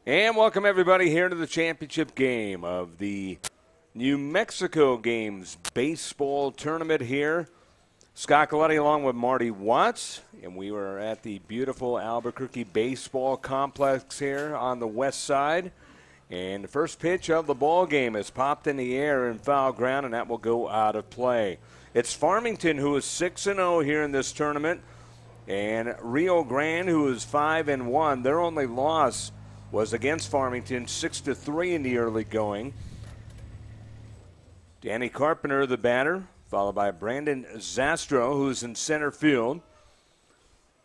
And welcome everybody here to the championship game of the New Mexico Games baseball tournament here. Scott Coletti along with Marty Watts, and we were at the beautiful Albuquerque Baseball Complex here on the west side. And the first pitch of the ball game is popped in the air in foul ground, and that will go out of play. It's Farmington who is 6-0 here in this tournament, and Rio Grande who is 5-1. Their only loss was against Farmington, 6-3 in the early going. Danny Carpenter, the batter, followed by Brandon Zastro, who's in center field.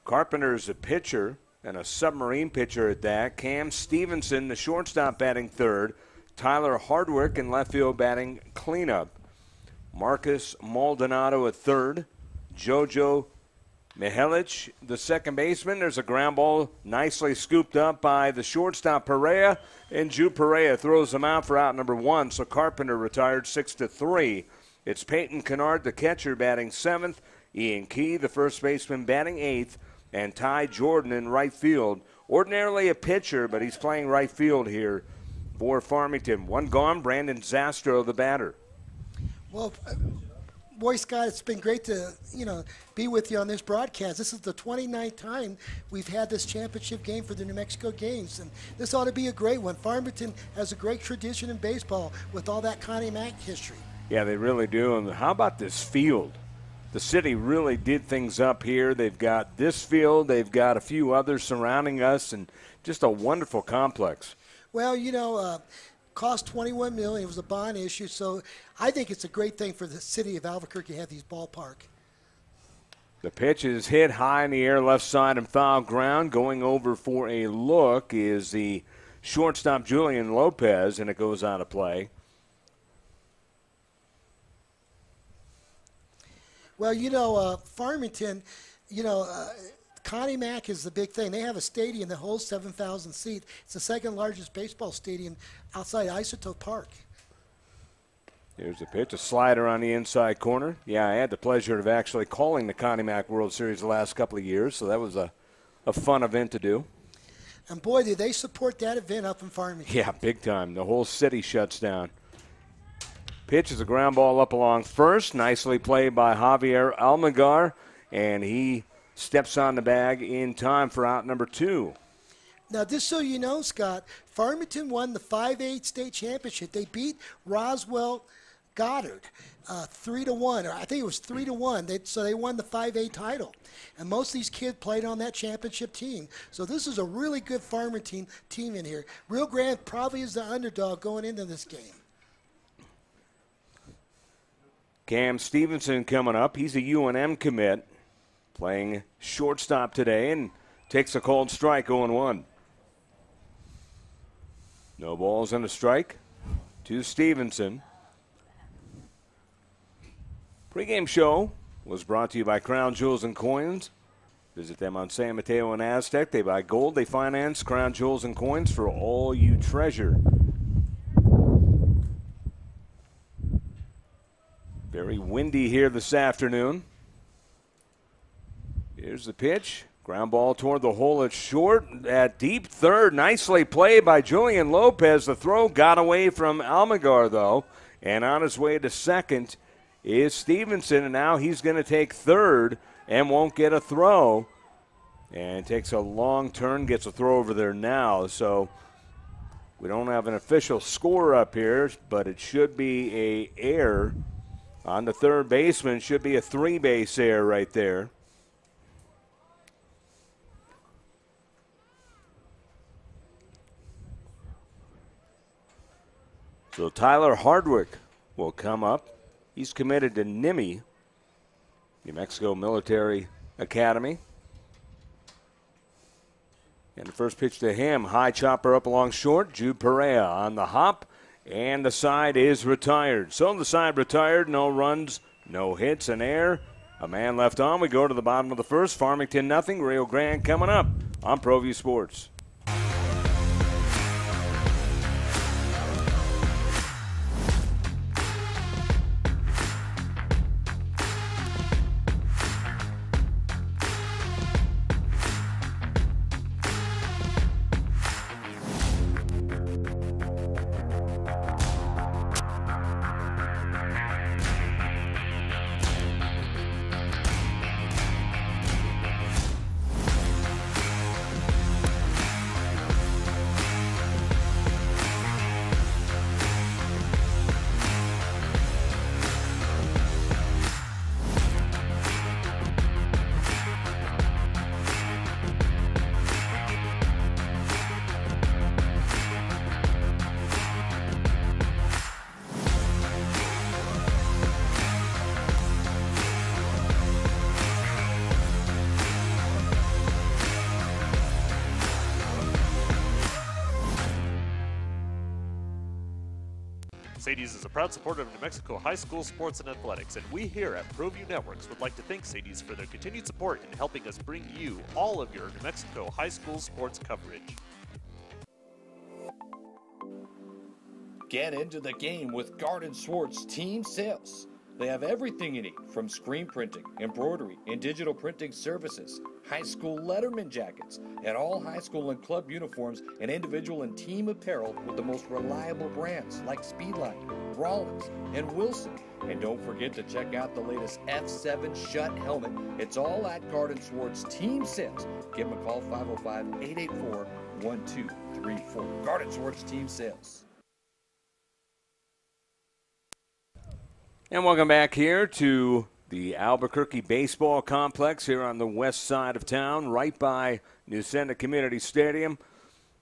Carpenter is a pitcher, and a submarine pitcher at that. Cam Stevenson, the shortstop, batting third. Tyler Hardwick in left field batting cleanup. Marcus Maldonado at third. Jojo Mihelic, the second baseman. There's a ground ball nicely scooped up by the shortstop Perea, and Ju Perea throws him out for out number one, so Carpenter retired 6-3. It's Peyton Kennard, the catcher, batting seventh. Ian Key, the first baseman, batting eighth, and Ty Jordan in right field. Ordinarily a pitcher, but he's playing right field here for Farmington. One gone, Brandon Zastro, the batter. Well, boy, Scott, it's been great to, be with you on this broadcast. This is the 29th time we've had this championship game for the New Mexico Games, and this ought to be a great one. Farmington has a great tradition in baseball with all that Connie Mack history. Yeah, they really do. And how about this field? The city really did things up here. They've got this field. They've got a few others surrounding us, and just a wonderful complex. Well, cost $21 million. It was a bond issue, so I think it's a great thing for the city of Albuquerque to have these ballpark. The pitch is hit high in the air, left side and foul ground. Going over for a look is the shortstop Julian Lopez, and it goes out of play. Well, Farmington, Connie Mack is the big thing. They have a stadium that holds 7,000 seats. It's the second largest baseball stadium outside Isotope Park. Here's the pitch, a slider on the inside corner. Yeah, I had the pleasure of actually calling the Connie Mack World Series the last couple of years, so that was a fun event to do. And boy, do they support that event up in Farmington. Yeah, big time. The whole city shuts down. Pitch is a ground ball up along first. Nicely played by Javier Almagar, and he steps on the bag in time for out number two. Now, just so you know, Scott, Farmington won the 5A state championship. They beat Roswell Goddard 3-1, or I think it was 3-1. So they won the 5A title. And most of these kids played on that championship team. So this is a really good Farmington team in here. Rio Grande probably is the underdog going into this game. Cam Stevenson coming up. He's a UNM commit, playing shortstop today, and takes a called strike, 0-1. No balls and a strike to Stevenson. Pre-game show was brought to you by Crown Jewels and Coins. Visit them on San Mateo and Aztec. They buy gold, they finance. Crown Jewels and Coins for all you treasure. Very windy here this afternoon. Here's the pitch. Ground ball toward the hole at short. At deep third, nicely played by Julian Lopez. The throw got away from Almagar, though. And on his way to second is Stevenson. And now he's going to take third and won't get a throw. And takes a long turn, gets a throw over there now. So we don't have an official score up here, but it should be an error on the third baseman. Should be a three-base error right there. So Tyler Hardwick will come up. He's committed to NIMI, New Mexico Military Academy. And the first pitch to him, high chopper up along short. Ju Perea on the hop, and the side is retired. So the side retired, no runs, no hits, an error. A man left on. We go to the bottom of the first. Farmington nothing. Rio Grande coming up on ProView Sports. Sadie's is a proud supporter of New Mexico high school sports and athletics, and we here at ProView Networks would like to thank Sadie's for their continued support in helping us bring you all of your New Mexico high school sports coverage. Get into the game with Garden Swartz Team Sales. They have everything you need, from screen printing, embroidery, and digital printing services, high school letterman jackets, and all high school and club uniforms and individual and team apparel with the most reliable brands like Speedline, Rollins, and Wilson. And don't forget to check out the latest F7 Shut helmet. It's all at Garden Swartz Team Sales. Give them a call, 505-884-1234. Garden Swartz Team Sales. And welcome back here to the Albuquerque Baseball Complex here on the west side of town, right by Newsenda Community Stadium.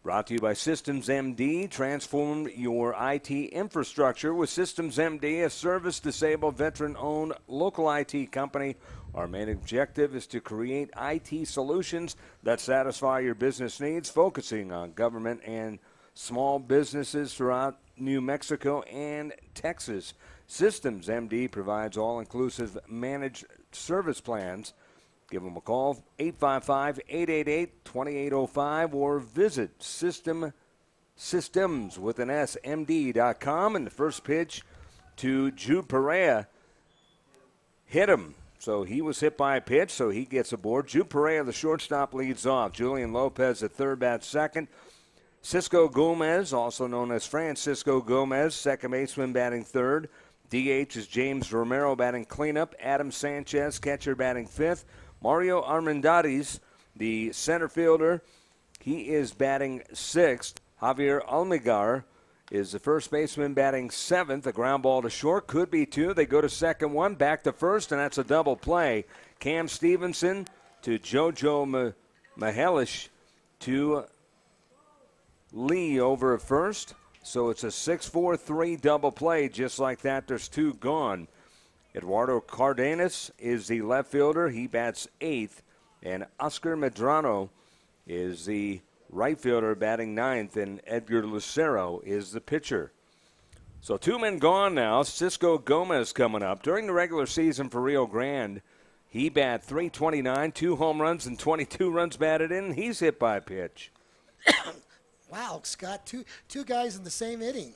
Brought to you by Systems MD. Transform your IT infrastructure with Systems MD, a service-disabled, veteran-owned local IT company. Our main objective is to create IT solutions that satisfy your business needs, focusing on government and small businesses throughout New Mexico and Texas. Systems MD provides all-inclusive managed service plans. Give them a call, 855-888-2805, or visit systems.com. And the first pitch to Jude Perea hit him. So he was hit by a pitch, so he gets aboard. Jude Perea, the shortstop, leads off. Julian Lopez at third, bat second. Cisco Gomez, also known as Francisco Gomez, second baseman, batting third. DH is James Romero batting cleanup. Adam Sanchez, catcher, batting fifth. Mario Armendariz, the center fielder, he is batting sixth. Javier Almigar is the first baseman batting seventh. A ground ball to short, could be two. They go to second one, back to first, and that's a double play. Cam Stevenson to Jojo Mahelish to Lee over at first. So it's a 6-4-3 double play. Just like that, there's two gone. Eduardo Cardenas is the left fielder. He bats eighth. And Oscar Medrano is the right fielder batting ninth. And Edgar Lucero is the pitcher. So two men gone now. Cisco Gomez coming up. During the regular season for Rio Grande, he bat .329, 2 home runs and 22 runs batted in. He's hit by a pitch. Wow, Scott, two guys in the same inning,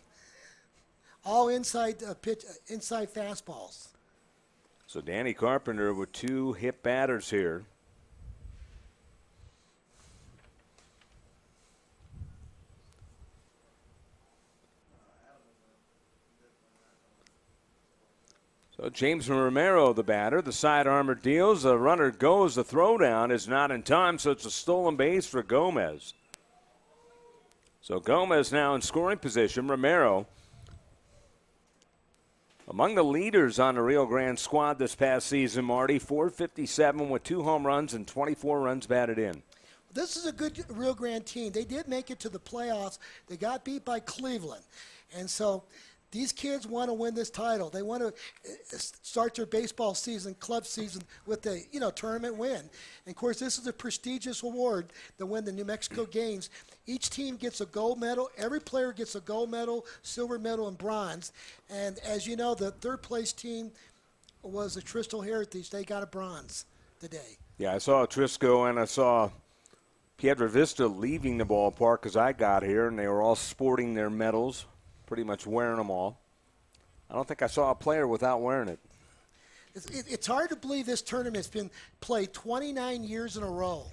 all inside pitch, inside fastballs. So Danny Carpenter with two hit batters here. So James Romero, the batter, the side armor deals, the runner goes, the throwdown is not in time, so it's a stolen base for Gomez. So Gomez now in scoring position. Romero, among the leaders on the Rio Grande squad this past season, Marty, .457 with 2 home runs and 24 runs batted in. This is a good Rio Grande team. They did make it to the playoffs. They got beat by Cleveland. And so these kids want to win this title. They want to start their baseball season, club season, with a tournament win. And of course, this is a prestigious award to win the New Mexico Games. Each team gets a gold medal. Every player gets a gold medal, silver medal, and bronze. And as you know, the third place team was the Tristal Heritage. They got a bronze today. Yeah, I saw Trisco and I saw Piedra Vista leaving the ballpark as I got here, and they were all sporting their medals, pretty much wearing them all. I don't think I saw a player without wearing it. It's hard to believe this tournament's been played 29 years in a row.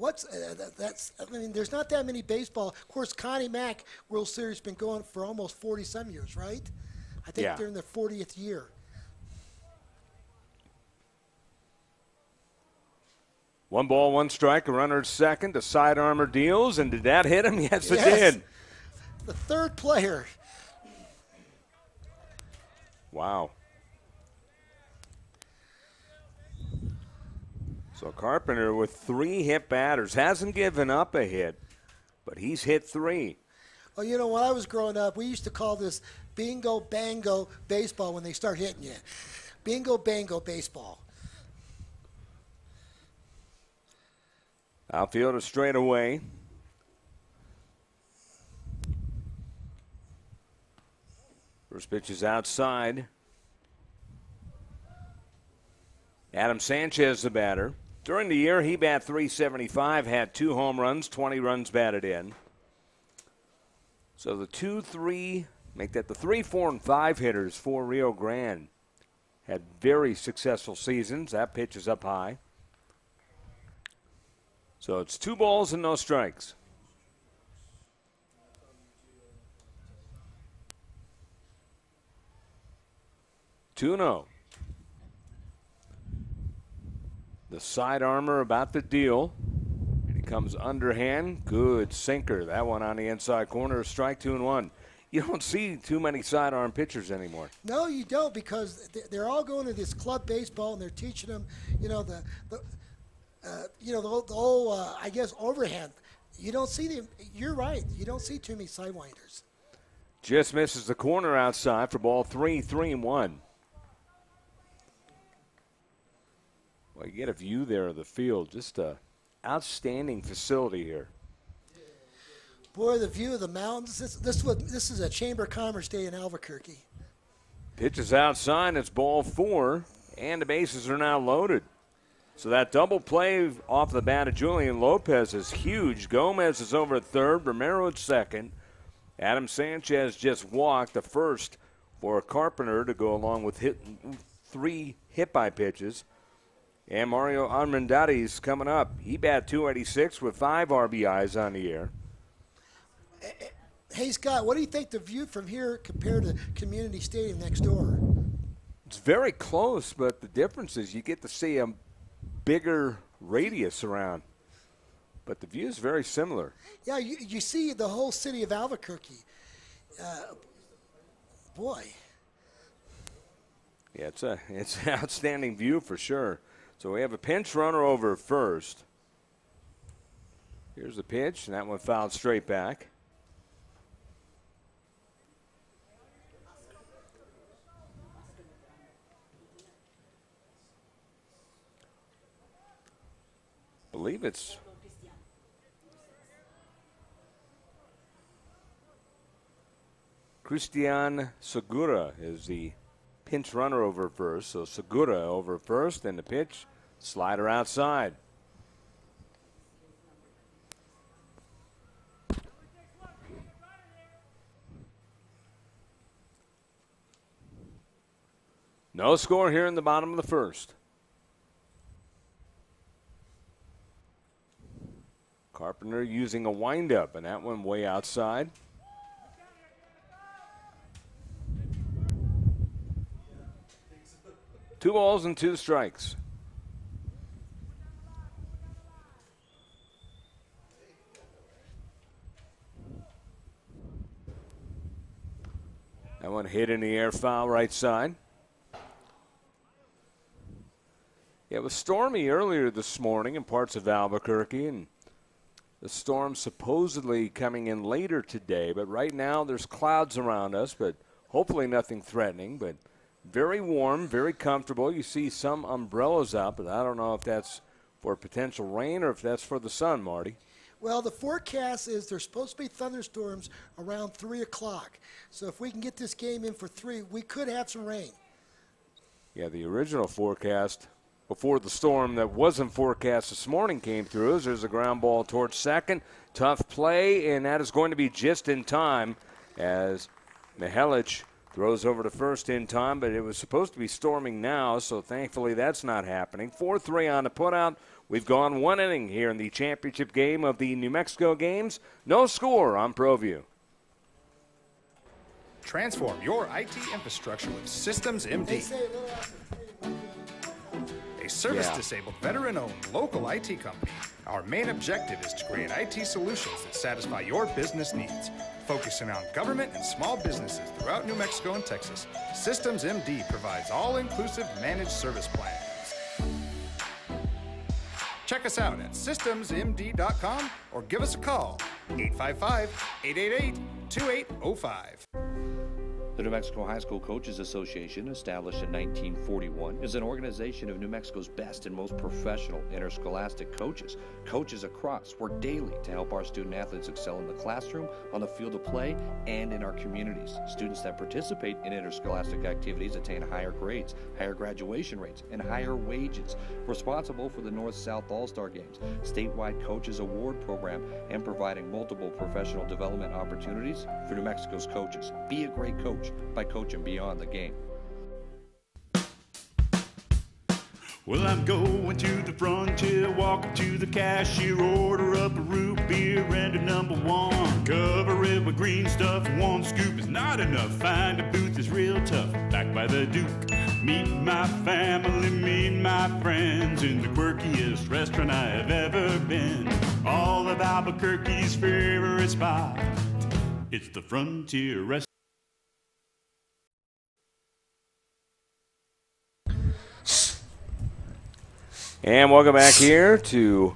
There's not that many baseball. Of course, Connie Mack World Series has been going for almost 40-some years, right? I think they're in their 40th year. One ball, one strike, a runner at second. The side armor deals, and did that hit him? Yes, it did. The third player. Wow. So Carpenter with 3 hit batters. Hasn't given up a hit, but he's hit 3. Well, when I was growing up, we used to call this bingo, bango baseball when they start hitting you. Bingo, bango baseball. Outfielder straight away. – First pitch is outside. Adam Sanchez, the batter. During the year, he bat .375, had 2 home runs, 20 runs batted in. So the 2, 3, make that the 3, 4, and 5 hitters for Rio Grande had very successful seasons. That pitch is up high. So it's 2 balls and no strikes. Two no. The side armor about the deal. And he comes underhand. Good sinker. That one on the inside corner. Strike 2-1. You don't see too many sidearm pitchers anymore. No, you don't, because they're all going to this club baseball and they're teaching them, the whole I guess overhand. You don't see them. You're right. You don't see too many sidewinders. Just misses the corner outside for ball 3, 3-1. Well, you get a view there of the field. Just a outstanding facility here. Boy, the view of the mountains. This is a Chamber of Commerce day in Albuquerque. Pitch is outside. It's ball 4, and the bases are now loaded. So that double play off the bat of Julian Lopez is huge. Gomez is over at third. Romero at second. Adam Sanchez just walked the first for Carpenter to go along with 3 hit-by pitches. And Mario Armendariz coming up. He bat .286 with 5 RBIs on the year. Hey, Scott, what do you think the view from here compared to Community Stadium next door? It's very close, but the difference is you get to see a bigger radius around. But the view is very similar. Yeah, you see the whole city of Albuquerque. Boy. Yeah, it's an outstanding view for sure. So we have a pinch runner over first. Here's the pitch, and that one fouled straight back. I believe it's Christian Segura is the pinch runner over first. So Segura over first, and the pitch, slider outside. No score here in the bottom of the first. Carpenter using a windup, and that one way outside. Two balls and 2 strikes. That one hit in the air, foul right side. Yeah, it was stormy earlier this morning in parts of Albuquerque, and the storm supposedly coming in later today. But right now there's clouds around us, but hopefully nothing threatening. But very warm, very comfortable. You see some umbrellas out, but I don't know if that's for potential rain or if that's for the sun, Marty. Well, the forecast is there's supposed to be thunderstorms around 3 o'clock. So if we can get this game in for 3, we could have some rain. Yeah, the original forecast before the storm that wasn't forecast this morning came through as there's a ground ball towards second. Tough play, and that is going to be just in time as Mihelic throws over to first in time, but it was supposed to be storming now, so thankfully that's not happening. 4-3 on the putout. We've gone 1 inning here in the championship game of the New Mexico Games. No score on ProView. Transform your IT infrastructure with Systems MD. A service-disabled, veteran-owned local IT company. Our main objective is to create IT solutions that satisfy your business needs. Focusing on government and small businesses throughout New Mexico and Texas, Systems MD provides all-inclusive managed service plans. Check us out at systemsmd.com or give us a call, 855-888-2805. The New Mexico High School Coaches Association, established in 1941, is an organization of New Mexico's best and most professional interscholastic coaches. Coaches across work daily to help our student athletes excel in the classroom, on the field of play, and in our communities. Students that participate in interscholastic activities attain higher grades, higher graduation rates, and higher wages. Responsible for the North-South All-Star Games, statewide Coaches Award Program, and providing multiple professional development opportunities for New Mexico's coaches. Be a great coach by coaching beyond the game. Well, I'm going to the frontier, walk up to the cashier, order up a root beer and a number one. Cover it with green stuff, one scoop is not enough. Find a booth is real tough, back by the Duke. Meet my family, meet my friends in the quirkiest restaurant I have ever been. All of Albuquerque's favorite spot, it's the Frontier Restaurant. And welcome back here to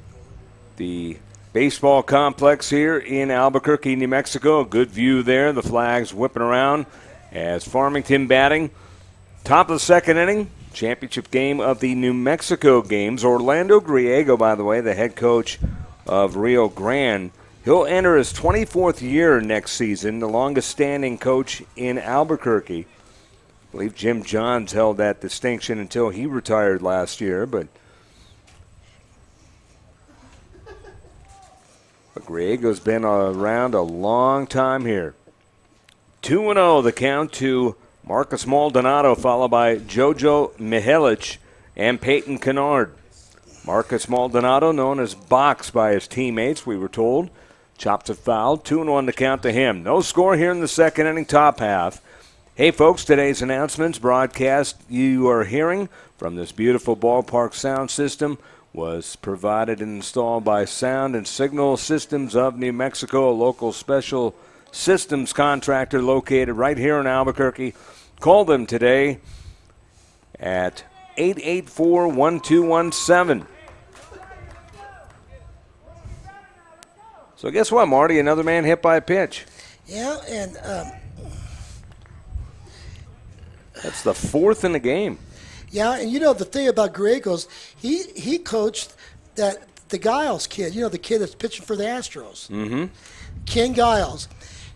the baseball complex here in Albuquerque, New Mexico. A good view there. The flags whipping around as Farmington batting. Top of the second inning, championship game of the New Mexico games. Orlando Griego, by the way, the head coach of Rio Grande. He'll enter his 24th year next season, the longest standing coach in Albuquerque. I believe Jim Johns held that distinction until he retired last year, but Griego's been around a long time here. 2-0 the count to Marcus Maldonado, followed by Jojo Mihelic and Peyton Kennard. Marcus Maldonado, known as Box by his teammates, we were told, chops a foul. 2-1 the count to him. No score here in the second inning, top half. Hey, folks, today's announcements broadcast you are hearing from this beautiful ballpark sound system was provided and installed by Sound and Signal Systems of New Mexico, a local special systems contractor located right here in Albuquerque. Call them today at 884-1217. So guess what, Marty? Another man hit by a pitch. Yeah, and that's the fourth in the game. yeah, and you know the thing about Griego's, he coached the Giles kid. You know, the kid that's pitching for the Astros. Mm-hmm. Ken Giles.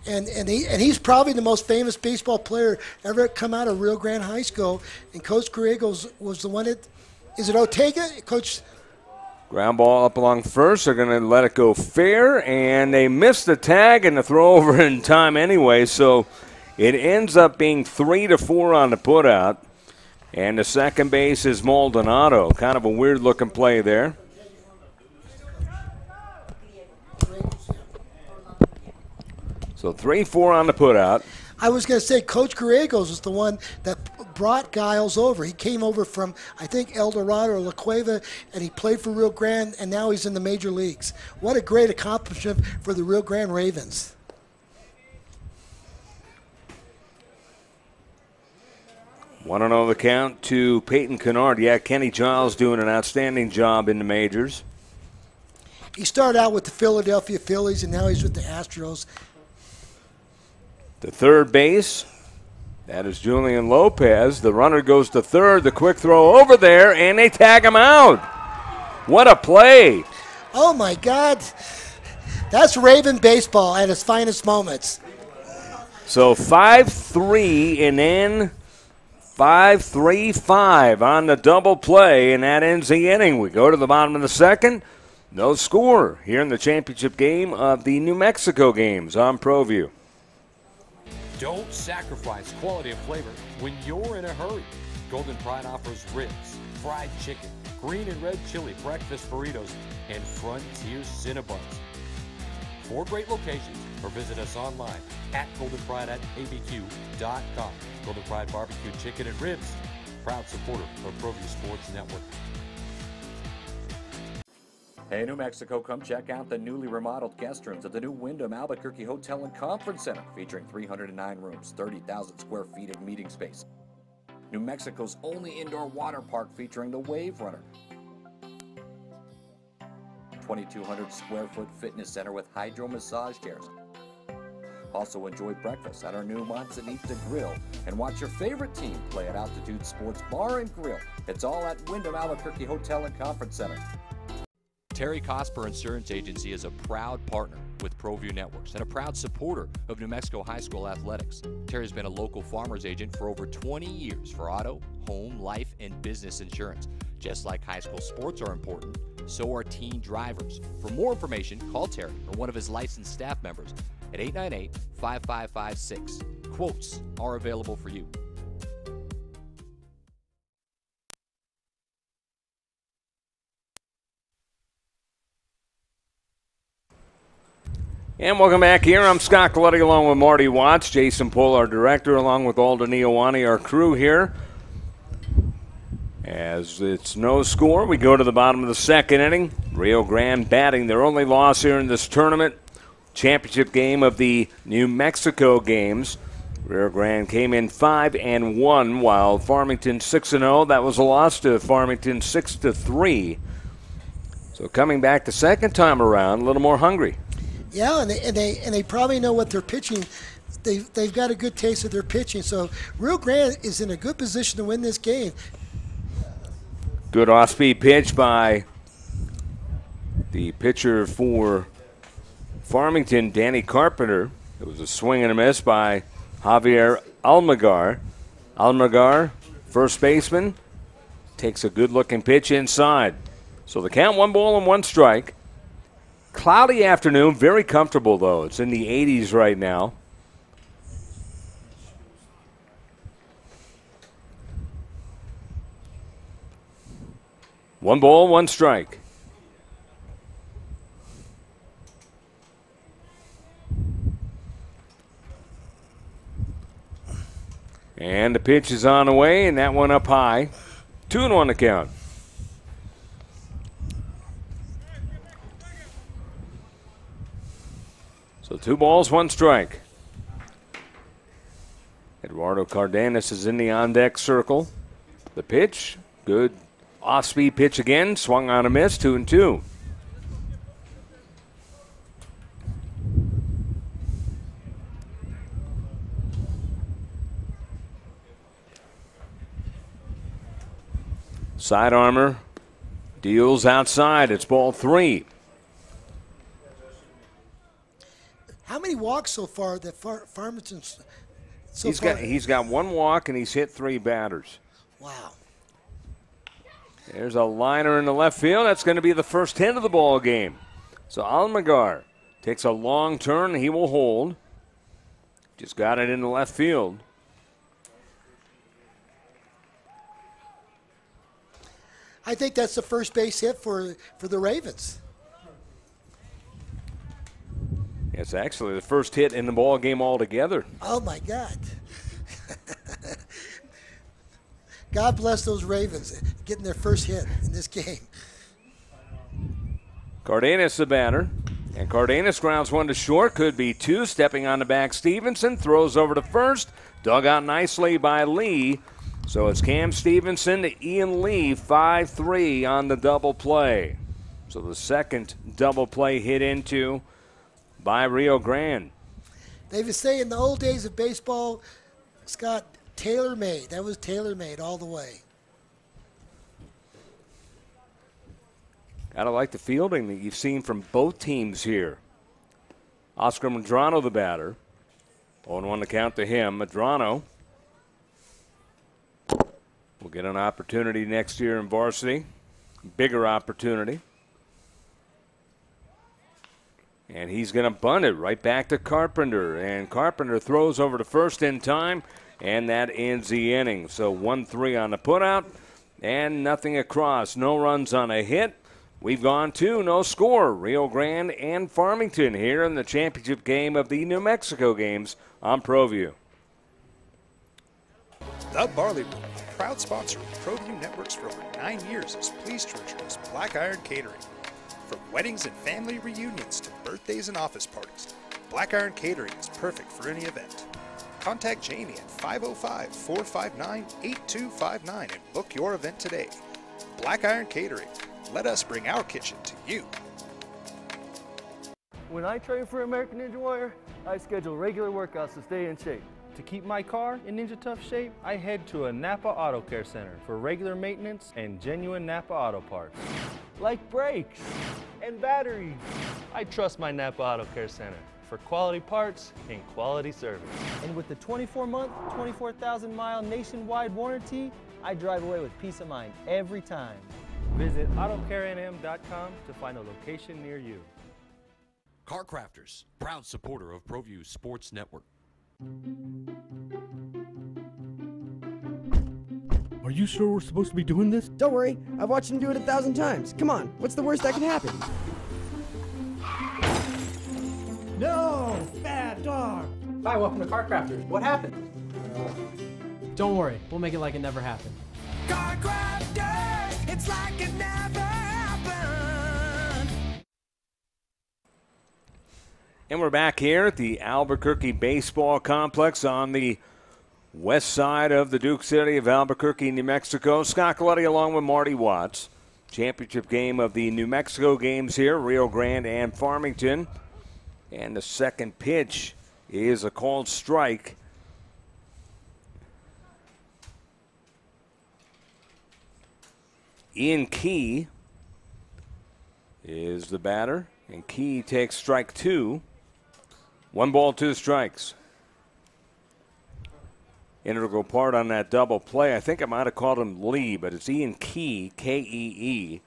And he's probably the most famous baseball player ever come out of Rio Grande High School. And Coach Griego was the one that, is it Ortega? Coach. Ground ball up along first. They're going to let it go fair, and they missed the tag and the throw over in time anyway. So it ends up being 3-4 on the putout. And the second base is Maldonado. Kind of a weird-looking play there. So 3-4 on the putout. I was going to say Coach Griegos was the one that brought Giles over. He came over from, I think, El Dorado or La Cueva, and he played for Rio Grande, and now he's in the major leagues. What a great accomplishment for the Rio Grande Ravens. Want to know the count to Peyton Kennard. Yeah, Kenny Giles doing an outstanding job in the majors. He started out with the Philadelphia Phillies, and now he's with the Astros. The third base, that is Julian Lopez. The runner goes to third. The quick throw over there, and they tag him out. What a play. Oh, my God. That's Raven baseball at its finest moments. So 5-3 and then 5-3-5 on the double play, and that ends the inning. We go to the bottom of the second. No score here in the championship game of the New Mexico games on ProView. Don't sacrifice quality and flavor when you're in a hurry. Golden Pride offers ribs, fried chicken, green and red chili breakfast burritos, and Frontier Cinnabons. 4 great locations, or visit us online at goldenpride@abq.com. Golden Pride Barbecue Chicken and Ribs, proud supporter of ProView Sports Network. Hey, New Mexico, come check out the newly remodeled guest rooms at the new Wyndham Albuquerque Hotel and Conference Center, featuring 309 rooms, 30,000 square feet of meeting space. New Mexico's only indoor water park featuring the Wave Runner. 2,200 square foot fitness center with hydro massage chairs. Also enjoy breakfast at our new Manzanita Grill and watch your favorite team play at Altitude Sports Bar and Grill. It's all at Wyndham Albuquerque Hotel and Conference Center. Terry Cosper Insurance Agency is a proud partner with ProView Networks and a proud supporter of New Mexico High School athletics. Terry's been a local farmer's agent for over 20 years for auto, home, life, and business insurance. Just like high school sports are important, so are teen drivers. For more information, call Terry or one of his licensed staff members at 898-5556. Quotes are available for you. And welcome back here. I'm Scott Coletti along with Marty Watts, Jason Pohl, our director, along with Alden Iowani, our crew here. As it's no score, we go to the bottom of the second inning. Rio Grande batting their only loss here in this tournament. Championship game of the New Mexico games. Rio Grande came in 5-1, while Farmington 6-0. That was a loss to Farmington 6-3. So coming back the second time around, a little more hungry. Yeah, and they probably know what they're pitching. They've got a good taste of their pitching. So Rio Grande is in a good position to win this game. Good off-speed pitch by the pitcher for Farmington, Danny Carpenter. It was a swing and a miss by Javier Almagar. Almagar, first baseman, takes a good-looking pitch inside. So the count, 1-1 strike. Cloudy afternoon, very comfortable though. It's in the 80s right now. One ball, one strike. And the pitch is on the way, and that one up high. 2-1 the count. So 2 balls, 1 strike. Eduardo Cardenas is in the on-deck circle. The pitch, good off-speed pitch again, swung on a miss, 2-2. Side armor deals outside. It's ball 3. How many walks so far that Farmington's He's got 1 walk and he's hit 3 batters. Wow. There's a liner in the left field. That's going to be the first hit of the ball game. So Almagar takes a long turn. He will hold. Just got it in the left field. I think that's the first base hit for the Ravens. It's actually the first hit in the ball game altogether. Oh, my God. God bless those Ravens getting their first hit in this game. Cardenas the batter. And Cardenas grounds 1 to short. Could be 2. Stepping on the back, Stevenson throws over to first. Dug out nicely by Lee. So it's Cam Stevenson to Ian Lee, 5-3 on the double play. So the second double play hit into by Rio Grande. They would say in the old days of baseball, Scott, tailor-made. That was tailor-made all the way. Gotta like the fielding that you've seen from both teams here. Oscar Medrano, the batter. 0-1 to count to him. Medrano will get an opportunity next year in varsity. Bigger opportunity. And he's going to bunt it right back to Carpenter. And Carpenter throws over to first in time, and that ends the inning. So 1-3 on the putout, and nothing across. No runs on a hit. We've gone to no score. Rio Grande and Farmington here in the championship game of the New Mexico games on ProView. The Barley Room, a proud sponsor of ProView Networks for over 9 years, is pleased to introduce Black Iron Catering. From weddings and family reunions to birthdays and office parties, Black Iron Catering is perfect for any event. Contact Jamie at 505-459-8259 and book your event today. Black Iron Catering. Let us bring our kitchen to you. When I train for American Ninja Warrior, I schedule regular workouts to stay in shape. To keep my car in Ninja Tough shape, I head to a Napa Auto Care Center for regular maintenance and genuine Napa Auto parts. Like brakes and batteries. I trust my Napa Auto Care Center for quality parts and quality service. And with the 24-month, 24,000-mile nationwide warranty, I drive away with peace of mind every time. Visit AutoCareNM.com to find a location near you. Car Crafters, proud supporter of ProView Sports Network. Are you sure we're supposed to be doing this? Don't worry, I've watched him do it 1,000 times. Come on, what's the worst that could happen? No! Bad dog! Hi, welcome to Car Crafters. What happened? Don't worry, we'll make it like it never happened. Car Crafters, it's like it never happened. And we're back here at the Albuquerque Baseball Complex on the west side of the Duke City of Albuquerque, New Mexico. Scott Coletti along with Marty Watts. Championship game of the New Mexico games here, Rio Grande and Farmington. And the second pitch is a called strike. Ian Key is the batter, and Key takes strike 2. 1 ball, 2 strikes. Integral part on that double play. I think I might have called him Lee, but it's Ian Key, K-E-E.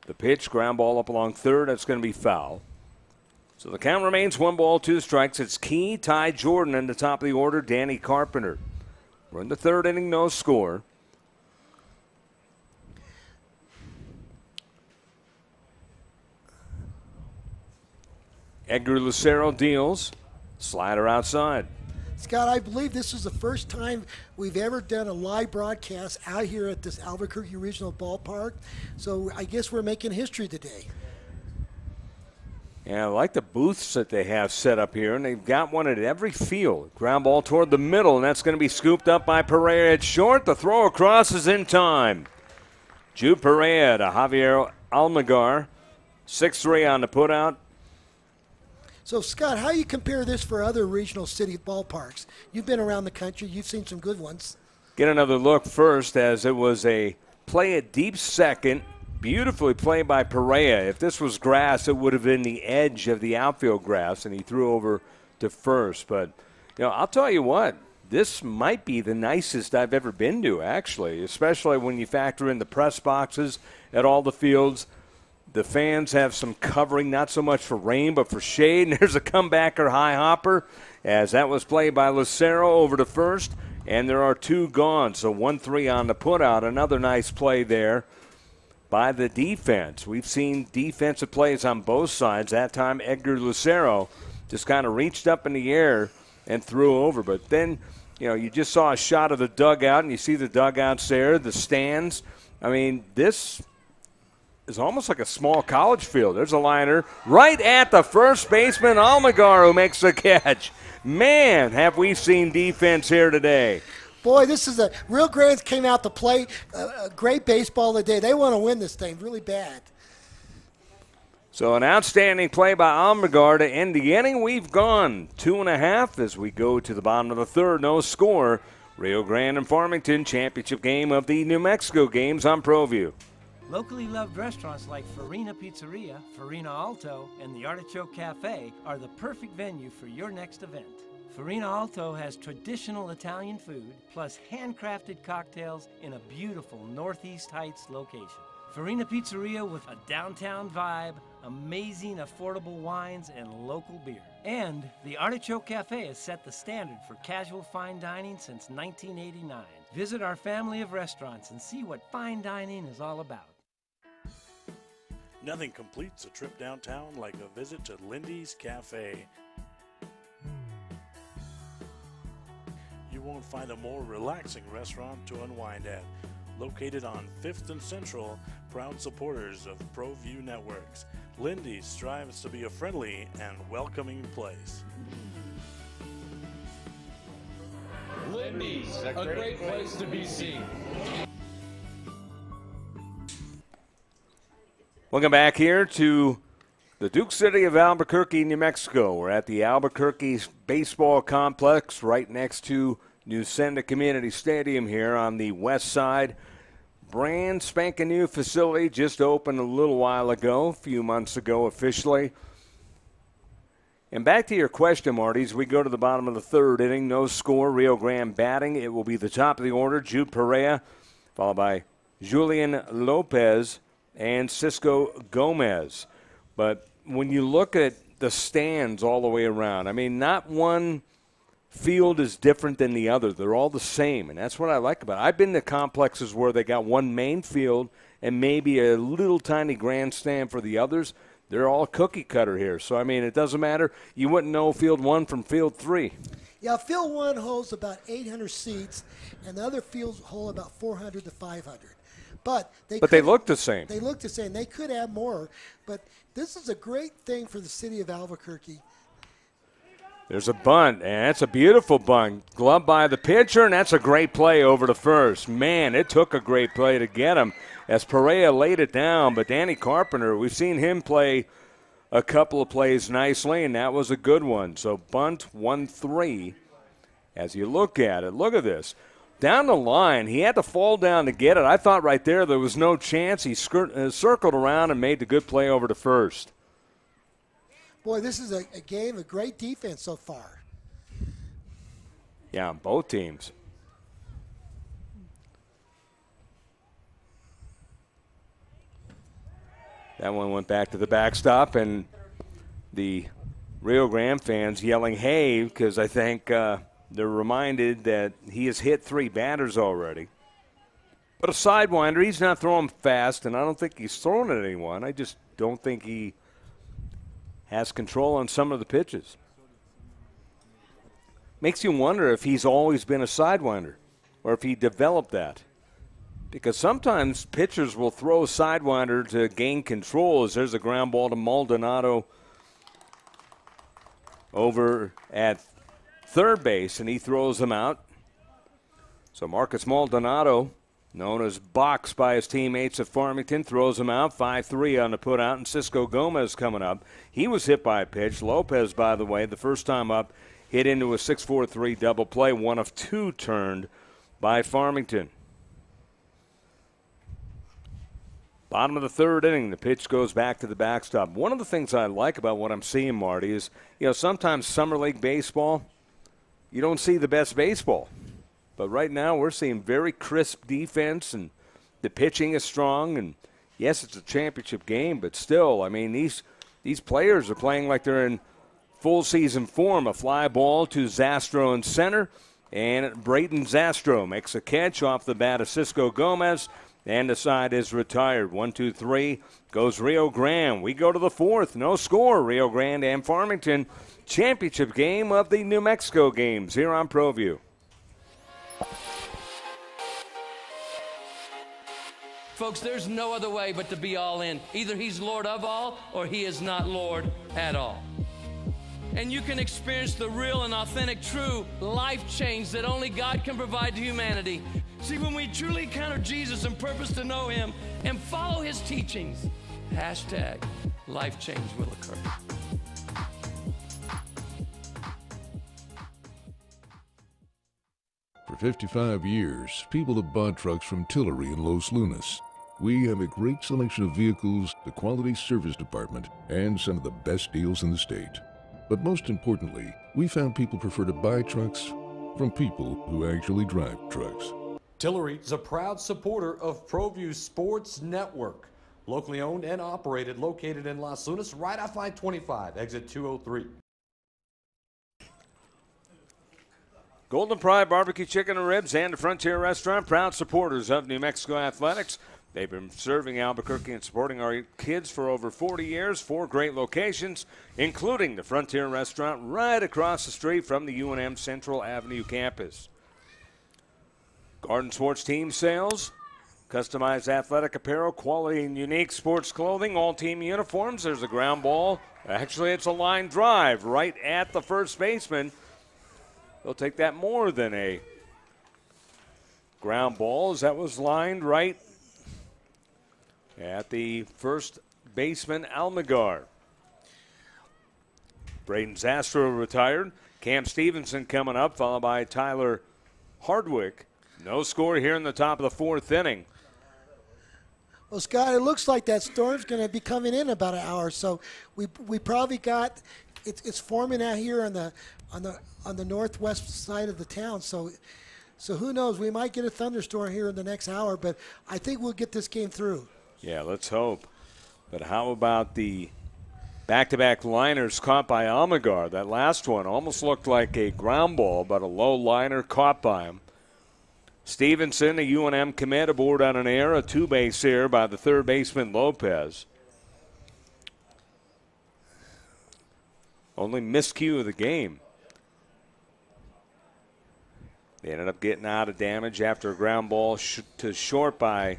The pitch, ground ball up along third. That's going to be foul. So the count remains 1 ball, 2 strikes. It's Key, Ty Jordan in the top of the order, Danny Carpenter. We're in the third inning, no score. Edgar Lucero deals. Slider outside. Scott, I believe this is the first time we've ever done a live broadcast out here at this Albuquerque Regional Ballpark. So I guess we're making history today. Yeah, I like the booths that they have set up here, and they've got one at every field. Ground ball toward the middle, and that's going to be scooped up by Pereira at short. The throw across is in time. Jude Pereira to Javier Almagar. 6-3 on the putout. So, Scott, how do you compare this for other regional city ballparks? You've been around the country. You've seen some good ones. Get another look first, as it was a play at deep second. Beautifully played by Pereira. If this was grass, it would have been the edge of the outfield grass, and he threw over to first. But, you know, I'll tell you what, this might be the nicest I've ever been to, actually, especially when you factor in the press boxes at all the fields. The fans have some covering, not so much for rain, but for shade. And there's a comebacker high hopper, as that was played by Lucero over to first. And there are 2 gone, so 1-3 on the putout. Another nice play there by the defense. We've seen defensive plays on both sides. That time, Edgar Lucero just kind of reached up in the air and threw over. But then, you know, you just saw a shot of the dugout, and you see the dugouts there, the stands. I mean, this is almost like a small college field. There's a liner right at the first baseman, Almagar, who makes the catch. Man, have we seen defense here today. Boy, this is a Rio Grande came out to play a great baseball today. They want to win this thing really bad. So an outstanding play by Almagar to end the inning. We've gone 2.5 as we go to the bottom of the third. No score. Rio Grande and Farmington, championship game of the New Mexico games on ProView. Locally loved restaurants like Farina Pizzeria, Farina Alto, and the Artichoke Cafe are the perfect venue for your next event. Farina Alto has traditional Italian food, plus handcrafted cocktails in a beautiful Northeast Heights location. Farina Pizzeria with a downtown vibe, amazing affordable wines, and local beer. And the Artichoke Cafe has set the standard for casual fine dining since 1989. Visit our family of restaurants and see what fine dining is all about. Nothing completes a trip downtown like a visit to Lindy's Cafe. You won't find a more relaxing restaurant to unwind at. Located on 5th and Central, proud supporters of ProView Networks, Lindy's strives to be a friendly and welcoming place. Lindy's, a great place to be seen. Welcome back here to The Duke City of Albuquerque, New Mexico. We're at the Albuquerque Baseball Complex right next to New Senda Community Stadium here on the west side. Brand spanking new facility, just opened a little while ago, a few months ago officially. And back to your question, Marty, as we go to the bottom of the third inning, no score, Rio Grande batting. It will be the top of the order, Jude Perea, followed by Julian Lopez and Cisco Gomez. But when you look at the stands all the way around, I mean, not one field is different than the other. They're all the same, and that's what I like about it. I've been to complexes where they got one main field and maybe a little tiny grandstand for the others. They're all cookie cutter here. So, I mean, it doesn't matter. You wouldn't know field 1 from field 3. Yeah, field 1 holds about 800 seats, and the other fields hold about 400 to 500. But they look the same. They look the same. They could add more, but this is a great thing for the city of Albuquerque. There's a bunt, and that's a beautiful bunt. Gloved by the pitcher, and that's a great play over to first. Man, it took a great play to get him as Perea laid it down. But Danny Carpenter, we've seen him play a couple of plays nicely, and that was a good one. So bunt 1-3. As you look at it, look at this. Down the line, he had to fall down to get it. I thought right there was no chance. He circled around and made the good play over to first. Boy, this is a game of great defense so far. Yeah, on both teams. That one went back to the backstop, and the Rio Grande fans yelling, hey, because I think they're reminded that he has hit 3 batters already. But a sidewinder, he's not throwing fast, and I don't think he's throwing at anyone. I just don't think he has control on some of the pitches. Makes you wonder if he's always been a sidewinder or if he developed that. Because sometimes pitchers will throw a sidewinder to gain control as there's a ground ball to Maldonado over at third base, and he throws them out. So Marcus Maldonado, known as Box by his teammates at Farmington, throws him out. 5-3 on the putout, and Cisco Gomez coming up. He was hit by a pitch. Lopez, by the way, the first time up, hit into a 6-4-3 double play, 1 of 2 turned by Farmington. Bottom of the third inning, the pitch goes back to the backstop. One of the things I like about what I'm seeing, Marty, is, sometimes summer league baseball, you don't see the best baseball. But right now we're seeing very crisp defense, and the pitching is strong. And, yes, it's a championship game, but still, I mean, these players are playing like they're in full season form. A fly ball to Zastro in center, and Braden Zastro makes a catch off the bat of Cisco Gomez. And the side is retired. 1-2-3 goes Rio Grande. We go to the fourth. No score. Rio Grande and Farmington. Championship game of the New Mexico games here on ProView. Folks, there's no other way but to be all in. Either he's Lord of all or he is not Lord at all. And you can experience the real and authentic, true life change that only God can provide to humanity. See, when we truly encounter Jesus and purpose to know him and follow his teachings, #life change will occur. For 55 years, people have bought trucks from Tillery in Los Lunas. We have a great selection of vehicles, the quality service department, and some of the best deals in the state. But most importantly, we found people prefer to buy trucks from people who actually drive trucks. Tillery is a proud supporter of ProView Sports Network. Locally owned and operated, located in Los Lunas, right off I-25, exit 203. Golden Pride Barbecue Chicken and Ribs and the Frontier Restaurant, proud supporters of New Mexico Athletics. They've been serving Albuquerque and supporting our kids for over 40 years, 4 great locations, including the Frontier Restaurant right across the street from the UNM Central Avenue campus. Garden Sports team sales, customized athletic apparel, quality and unique sports clothing, all team uniforms. There's a ground ball. Actually, it's a line drive right at the first baseman. They'll take that more than a ground ball, as that was lined right at the first baseman, Almagar. Braden Zastro retired. Cam Stevenson coming up, followed by Tyler Hardwick. No score here in the top of the fourth inning. Well, Scott, it looks like that storm's going to be coming in about an hour, so we probably got it's forming out here on the northwest side of the town. So who knows? We might get a thunderstorm here in the next hour, but I think we'll get this game through. Yeah, let's hope. But how about the back-to-back liners caught by Almagar? That last one almost looked like a ground ball, but a low liner caught by him. Stevenson, a UNM commit, aboard on an error, a two-base error by the third baseman Lopez. Only miscue of the game. They ended up getting out of damage after a ground ball to short by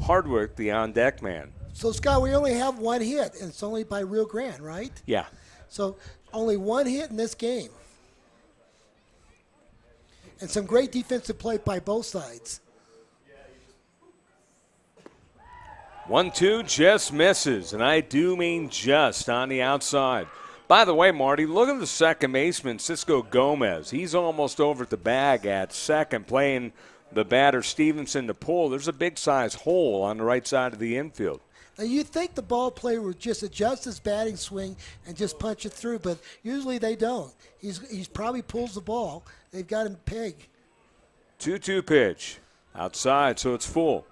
Hardwick, the on-deck man. So, Scott, we only have one hit, and it's only by Rio Grande, right? Yeah. So only one hit in this game. And some great defensive play by both sides. 1-2 just misses, and I do mean just on the outside. By the way, Marty, look at the second baseman, Cisco Gomez. He's almost over at the bag at second, playing the batter Stevenson to pull. There's a big-size hole on the right side of the infield. Now, you'd think the ball player would just adjust his batting swing and just punch it through, but usually they don't. He's probably pulls the ball. They've got him pegged. 2-2 pitch. Outside, so it's full.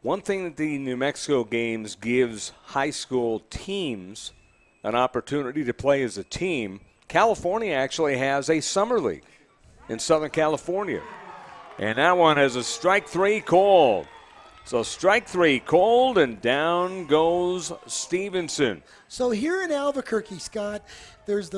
One thing that the New Mexico games gives high school teams an opportunity to play as a team. California actually has a summer league in Southern California. And that one has a strike three called. So strike three called, and down goes Stevenson. So here in Albuquerque, Scott, there's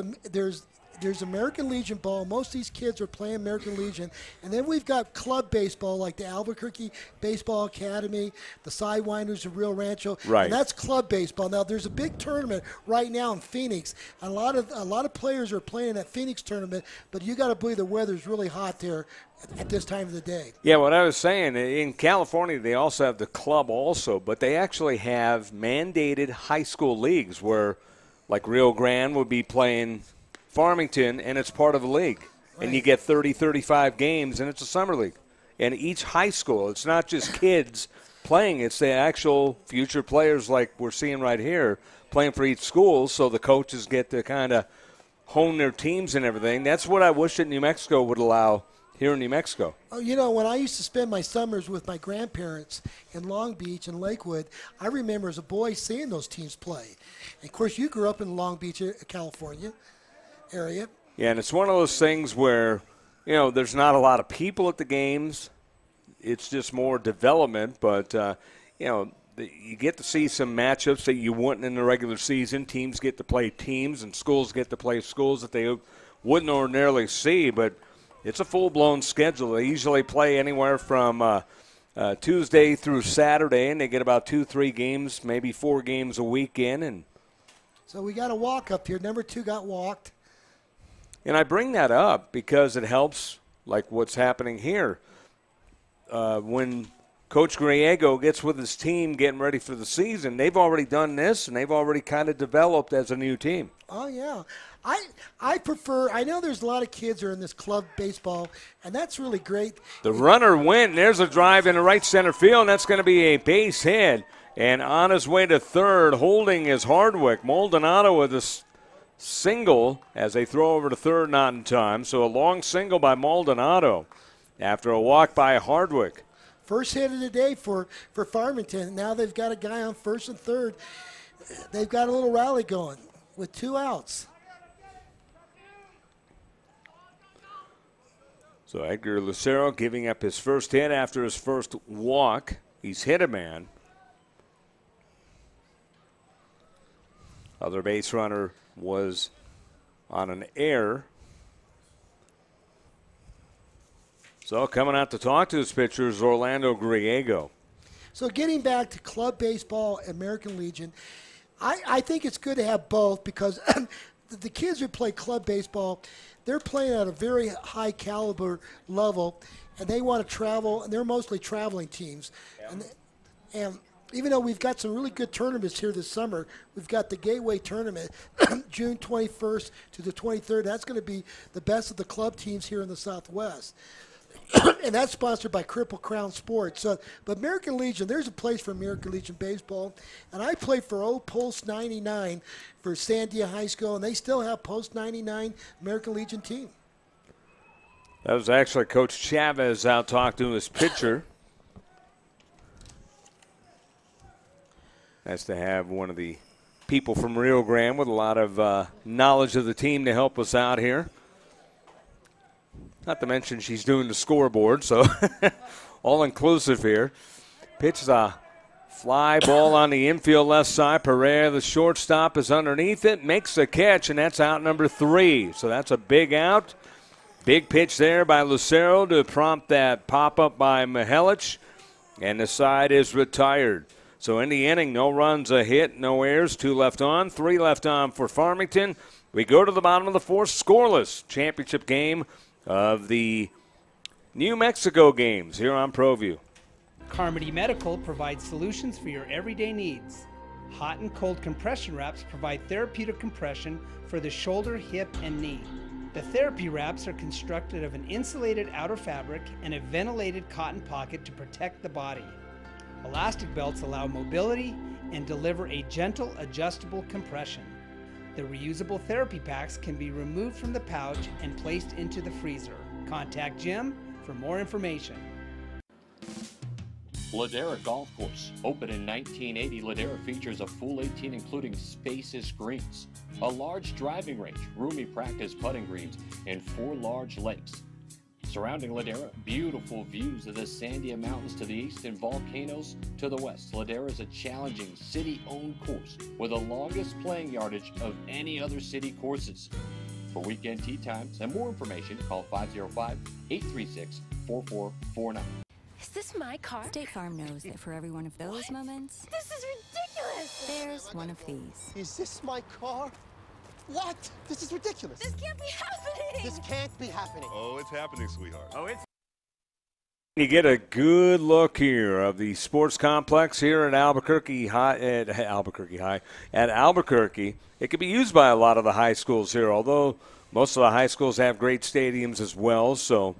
American Legion ball. Most of these kids are playing American Legion. And then we've got club baseball like the Albuquerque Baseball Academy, the Sidewinders of Rio Rancho. Right. And that's club baseball. Now, there's a big tournament right now in Phoenix. A lot of players are playing that Phoenix tournament, but you got to believe the weather's really hot there at this time of the day. Yeah, what I was saying, in California they also have the club also, but they actually have mandated high school leagues where, like Rio Grande would be playing Farmington, and it's part of a league. Right. And you get 30, 35 games, and it's a summer league. And each high school, it's not just kids playing, it's the actual future players like we're seeing right here playing for each school, so the coaches get to kind of hone their teams and everything. That's what I wish that New Mexico would allow here in New Mexico. Oh, you know, when I used to spend my summers with my grandparents in Long Beach and Lakewood, I remember as a boy seeing those teams play. And, of course, you grew up in Long Beach, California area. Yeah, and it's one of those things where, you know, there's not a lot of people at the games. It's just more development. But, you know, you get to see some matchups that you wouldn't in the regular season. Teams get to play teams, and schools get to play schools that they wouldn't ordinarily see. But it's a full-blown schedule. They usually play anywhere from Tuesday through Saturday, and they get about 2-3 games, maybe 4 games a weekend. And so we got a walk up here. Number 2 got walked. And I bring that up because it helps, like what's happening here. When Coach Griego gets with his team getting ready for the season, they've already done this, and they've already kind of developed as a new team. Oh, yeah. I prefer – I know there's a lot of kids who are in this club baseball, and that's really great. The runner went, and there's a drive into right center field, and that's going to be a base hit. And on his way to third, holding is Hardwick. Maldonado with a single as they throw over to third, not in time. So a long single by Maldonado after a walk by Hardwick. First hit of the day for Farmington. Now they've got a guy on first and third. They've got a little rally going with 2 outs. So Edgar Lucero giving up his first hit after his first walk. He's hit a man. Other base runner was on an error. So coming out to talk to his pitcher is Orlando Griego. So getting back to club baseball, American Legion, I think it's good to have both because the kids who play club baseball, they're playing at a very high caliber level, and they want to travel, and they're mostly traveling teams. Yeah. And even though we've got some really good tournaments here this summer, we've got the Gateway Tournament, June 21st to the 23rd. That's going to be the best of the club teams here in the Southwest. And that's sponsored by Cripple Crown Sports. So, but American Legion, there's a place for American Legion baseball. And I played for old Post 99 for Sandia High School, and they still have Post 99 American Legion team. That was actually Coach Chavez out talking to his pitcher. Nice to have one of the people from Rio Grande with a lot of knowledge of the team to help us out here. Not to mention she's doing the scoreboard, so all-inclusive here. Pitches a fly ball on the infield left side. Pereira, the shortstop, is underneath it, makes the catch, and that's out number 3. So that's a big out. Big pitch there by Lucero to prompt that pop-up by Mihelic, and the side is retired. So in the inning, no runs, a hit, no errors, 2 left on, 3 left on for Farmington. We go to the bottom of the 4th, scoreless. Championship game of the New Mexico games here on ProView. Carmody Medical provides solutions for your everyday needs. Hot and cold compression wraps provide therapeutic compression for the shoulder, hip, and knee. The therapy wraps are constructed of an insulated outer fabric and a ventilated cotton pocket to protect the body. Elastic belts allow mobility and deliver a gentle, adjustable compression. The reusable therapy packs can be removed from the pouch and placed into the freezer. Contact Jim for more information. Ladera Golf Course. Opened in 1980, Ladera features a full 18 including spacious greens, a large driving range, roomy practice putting greens, and 4 large lakes. Surrounding Ladera, beautiful views of the Sandia Mountains to the east and volcanoes to the west. Ladera is a challenging city-owned course with the longest playing yardage of any other city courses. For weekend tee times and more information, call 505-836-4449. Is this my car? State Farm knows that for every one of those moments, This is ridiculous! there's one of these. Is this my car? What? This is ridiculous. This can't be happening! This can't be happening. Oh, it's happening, sweetheart. Oh, it's. You get a good look here of the sports complex here at Albuquerque High. At Albuquerque, it can be used by a lot of the high schools here. Although most of the high schools have great stadiums as well. So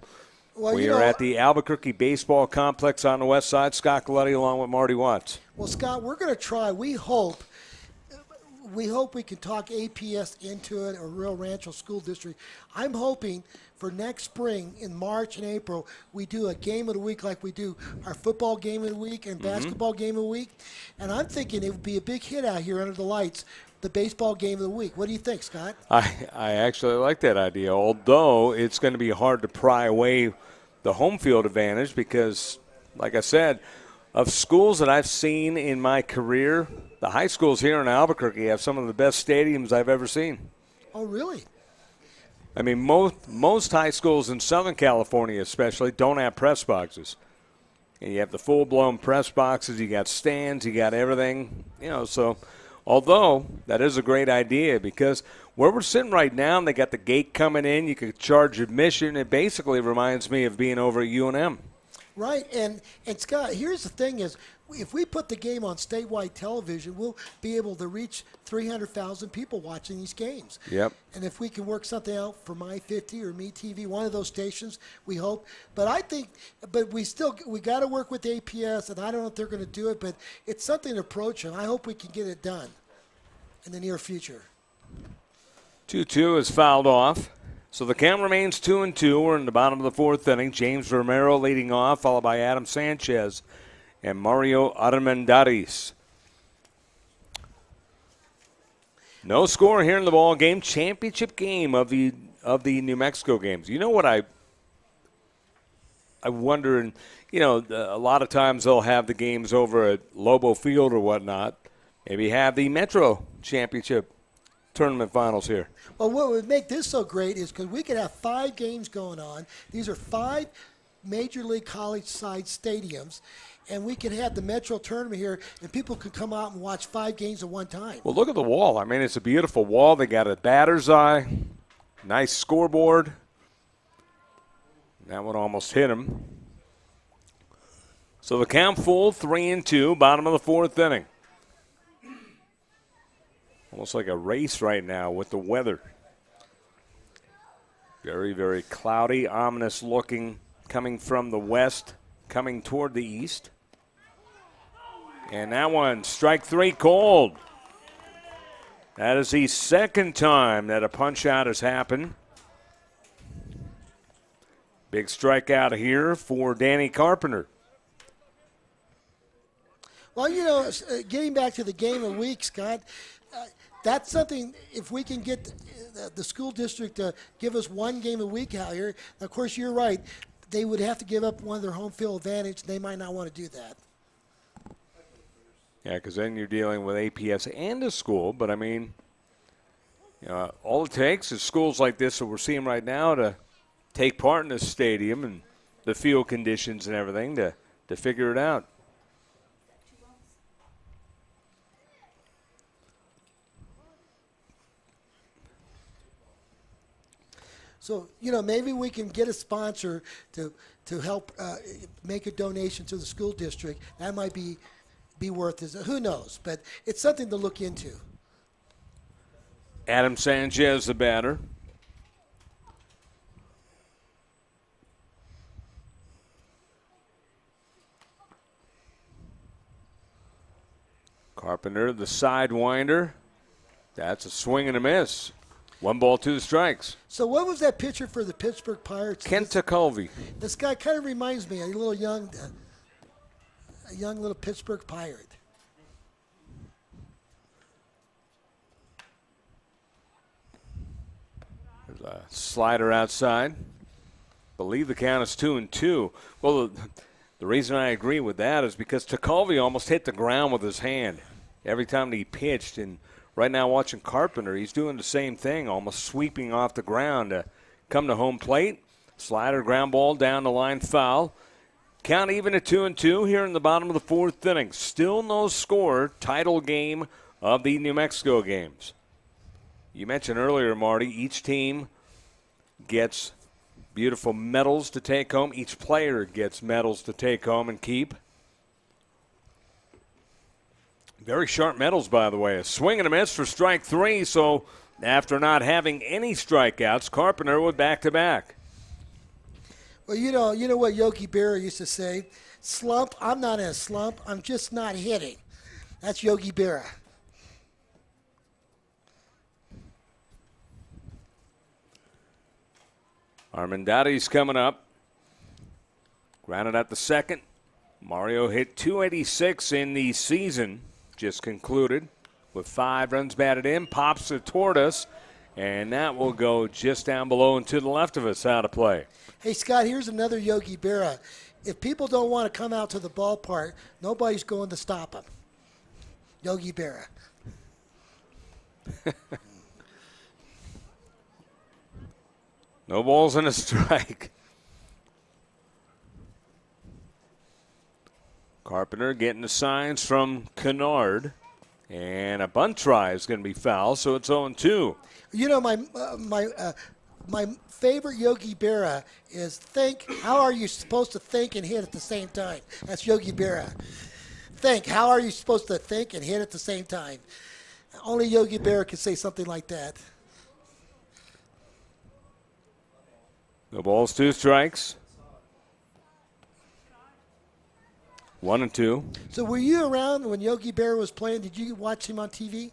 we are at the Albuquerque Baseball Complex on the west side. Scott Coletti along with Marty Watts. Well, Scott, we're going to try. We hope we can talk APS into it, or Rio Rancho School District. I'm hoping for next spring in March and April, we do a game of the week like we do our football game of the week and basketball game of the week. And I'm thinking it would be a big hit out here under the lights, the baseball game of the week. What do you think, Scott? I actually like that idea, although it's going to be hard to pry away the home field advantage because, like I said, of schools that I've seen in my career, the high schools here in Albuquerque have some of the best stadiums I've ever seen. Oh, really? I mean, most high schools in Southern California especially don't have press boxes. And you have the full-blown press boxes, you got stands, you got everything. So although that is a great idea because where we're sitting right now, they got the gate coming in, you could charge admission. It basically reminds me of being over at UNM. Right, and Scott, here's the thing is, if we put the game on statewide television, we'll be able to reach 300,000 people watching these games. Yep. And if we can work something out for My50 or MeTV, one of those stations, we hope. But I think, we got to work with APS, and I don't know if they're going to do it, but it's something to approach, and I hope we can get it done in the near future. 2-2 is fouled off. So the count remains 2-2. We're in the bottom of the 4th inning. James Romero leading off, followed by Adam Sanchez and Mario Armendariz. No score here in the ball game. Championship game of the New Mexico games. You know what I wonder, and a lot of times they'll have the games over at Lobo Field or whatnot. Maybe have the Metro Championship tournament finals here. Well, what would make this so great is because we could have 5 games going on. These are 5 Major League college-side stadiums, and we could have the Metro tournament here, and people could come out and watch 5 games at one time. Well, look at the wall. I mean, it's a beautiful wall. They got a batter's eye, nice scoreboard. That one almost hit him. So the count full, 3-2, bottom of the fourth inning. Almost like a race right now with the weather. Very, very cloudy, ominous looking, coming from the west, coming toward the east. And that one, strike three called. That is the second time that a punch-out has happened. Big strikeout here for Danny Carpenter. Well, you know, getting back to the game of the week, Scott, that's something, if we can get the school district to give us one game a week out here, of course, you're right, they would have to give up one of their home field advantage. They might not want to do that. Yeah, because then you're dealing with APS and a school. But, I mean, you know, all it takes is schools like this that we're seeing right now to take part in this stadium and the field conditions and everything to figure it out. So, you know, maybe we can get a sponsor to help make a donation to the school district. That might be worth it. Who knows? But it's something to look into. Adam Sanchez, the batter. Carpenter, the sidewinder. That's a swing and a miss. 1 ball, 2 strikes. So what was that pitcher for the Pittsburgh Pirates? Kent Tekulve. This guy kind of reminds me of a young little Pittsburgh Pirate. There's a slider outside. Believe the count is 2-2. Well, the reason I agree with that is because Tekulve almost hit the ground with his hand every time that he pitched. And right now watching Carpenter, he's doing the same thing, almost sweeping off the ground to come to home plate. Slider, ground ball, down the line, foul. Count even at 2-2 here in the bottom of the fourth inning. Still no score. Title game of the New Mexico games. You mentioned earlier, Marty, each team gets beautiful medals to take home. Each player gets medals to take home and keep. Very sharp medals, by the way. A swing and a miss for strike three. So after not having any strikeouts, Carpenter with back-to-back. Well, you know what Yogi Berra used to say? Slump, I'm not in a slump. I'm just not hitting. That's Yogi Berra. Armendariz coming up. Grounded at the second. Mario hit 286 in the season just concluded with 5 runs batted in. Pops it toward us, and that will go just down below and to the left of us out of play. Hey, Scott, here's another Yogi Berra. If people don't want to come out to the ballpark, nobody's going to stop them. Yogi Berra. No balls and a strike. Carpenter getting the signs from Kennard. And a bunt try is going to be foul, so it's 0-2. You know, my favorite Yogi Berra is think. How are you supposed to think and hit at the same time? That's Yogi Berra. Think. How are you supposed to think and hit at the same time? Only Yogi Berra can say something like that. No balls, 2 strikes. 1-2. So were you around when Yogi Berra was playing? Did you watch him on TV?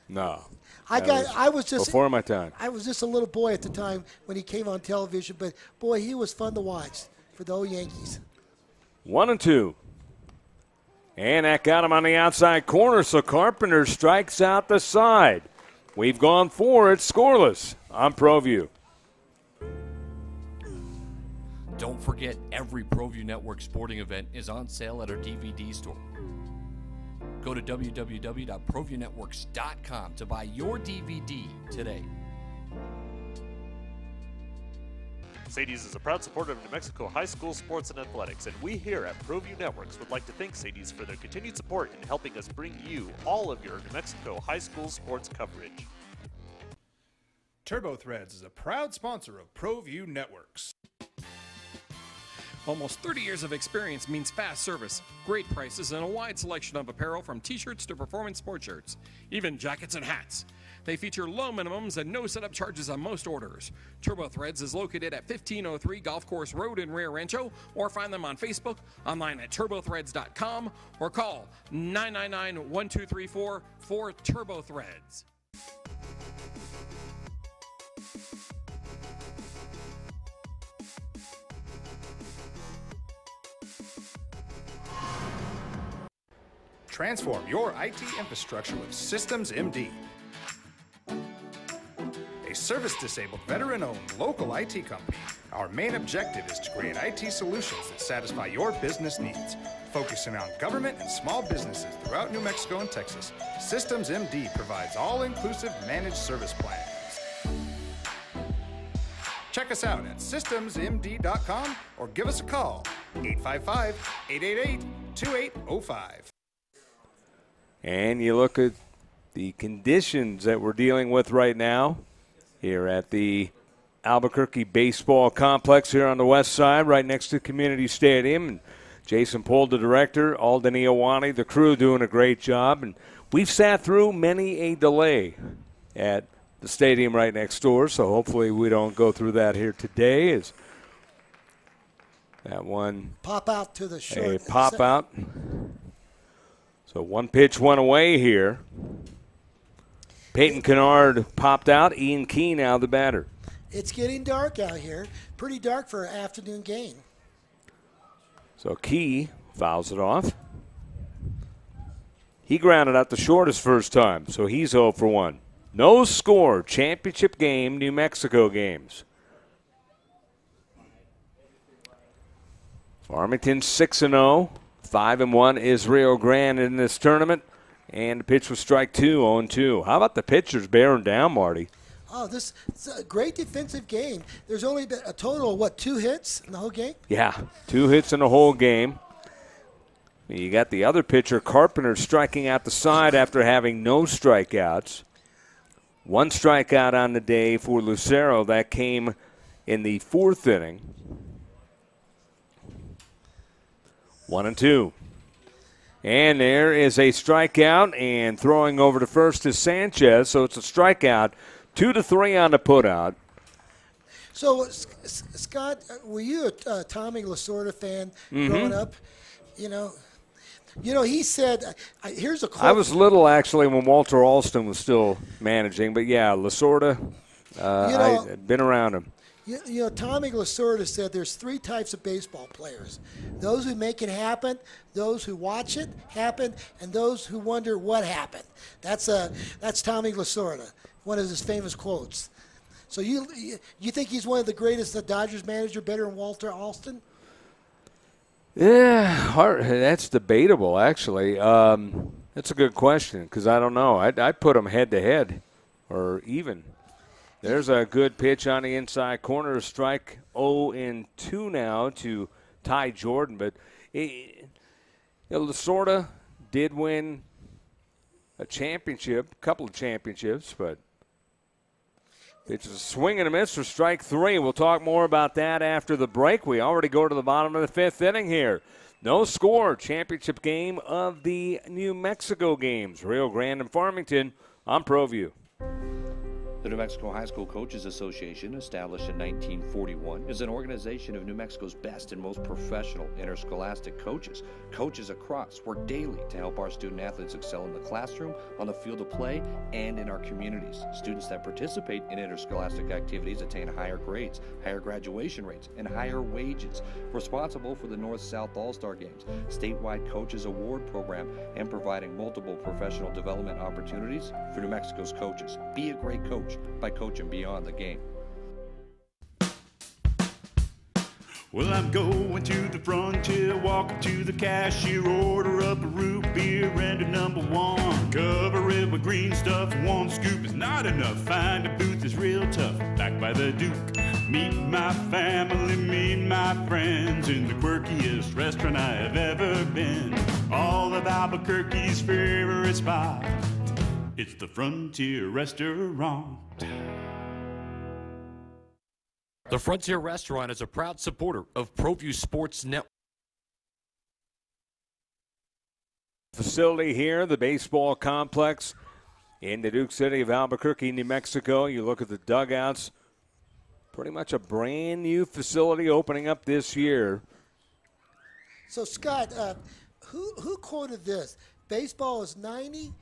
No. I was just before my time. I was just a little boy at the time when he came on television, but boy, he was fun to watch for the old Yankees. 1-2. And that got him on the outside corner, so Carpenter strikes out the side. We've gone 4. It's scoreless on ProView. Don't forget, every ProView Network sporting event is on sale at our DVD store. Go to www.proviewnetworks.com to buy your DVD today. Sadie's is a proud supporter of New Mexico high school sports and athletics, and we here at ProView Networks would like to thank Sadie's for their continued support in helping us bring you all of your New Mexico high school sports coverage. TurboThreads is a proud sponsor of ProView Networks. Almost 30 years of experience means fast service, great prices, and a wide selection of apparel from t-shirts to performance sport shirts, even jackets and hats. They feature low minimums and no setup charges on most orders. Turbo Threads is located at 1503 Golf Course Road in Rio Rancho, or find them on Facebook, online at turbothreads.com, or call 999-1234 for Turbo Threads. Transform your IT infrastructure with Systems MD. A service-disabled, veteran-owned local IT company, our main objective is to create IT solutions that satisfy your business needs. Focusing on government and small businesses throughout New Mexico and Texas, Systems MD provides all-inclusive managed service plans. Check us out at systemsmd.com or give us a call, 855-888-2805. And you look at the conditions that we're dealing with right now here at the Albuquerque Baseball Complex here on the west side, right next to Community Stadium. And Jason Pohl, the director, Alden Iowani, the crew, doing a great job. And we've sat through many a delay at the stadium right next door, so hopefully we don't go through that here today. As that one pop out to the short. A pop out. So one pitch went away here. Peyton Kennard popped out. Ian Key now the batter. It's getting dark out here. Pretty dark for an afternoon game. So Key fouls it off. He grounded out the short his first time, so he's 0 for 1. No score, championship game, New Mexico games. Farmington 6-0. 5-1 is Rio Grande in this tournament. And the pitch was strike 2, 0-2. How about the pitchers bearing down, Marty? Oh, this is a great defensive game. There's only been a total of, what, 2 hits in the whole game? Yeah, 2 hits in the whole game. You got the other pitcher, Carpenter, striking out the side after having no strikeouts. 1 strikeout on the day for Lucero. That came in the 4th inning. 1-2. And there is a strikeout, and throwing over to first is Sanchez, so it's a strikeout. 2-3 on the putout. So, Scott, were you a Tommy Lasorda fan growing up? You know, he said, here's a quote. I was little, actually, when Walter Alston was still managing, but yeah, Lasorda, I had been around him. You know, Tommy Lasorda said there's 3 types of baseball players. Those who make it happen, those who watch it happen, and those who wonder what happened. That's Tommy Lasorda, one of his famous quotes. So you think he's one of the greatest Dodgers manager, better than Walter Alston? Yeah, that's debatable, actually. That's a good question because I don't know. I'd put them head-to-head or even. There's a good pitch on the inside corner. Strike 0-2 now to Ty Jordan. But Lasorda did win a championship, a couple of championships, but it's a swing and a miss for strike 3. We'll talk more about that after the break. We already go to the bottom of the 5th inning here. No score, championship game of the New Mexico games. Rio Grande and Farmington on ProView. The New Mexico High School Coaches Association, established in 1941, is an organization of New Mexico's best and most professional interscholastic coaches. Coaches across work daily to help our student athletes excel in the classroom, on the field of play, and in our communities. Students that participate in interscholastic activities attain higher grades, higher graduation rates, and higher wages. Responsible for the North-South All-Star Games, statewide Coaches Award Program, and providing multiple professional development opportunities for New Mexico's coaches. Be a great coach by coaching beyond the game. Well, I'm going to the frontier, walking to the cashier, order up a root beer and a #1. Cover it with green stuff, 1 scoop is not enough. Find a booth is real tough, backed by the Duke. Meet my family, meet my friends in the quirkiest restaurant I have ever been. All of Albuquerque's favorite spot. It's the Frontier Restaurant. The Frontier Restaurant is a proud supporter of ProView Sports Network. Facility here, the baseball complex in the Duke City of Albuquerque, New Mexico. You look at the dugouts, pretty much a brand new facility opening up this year. So, Scott, who quoted this? Baseball is 90%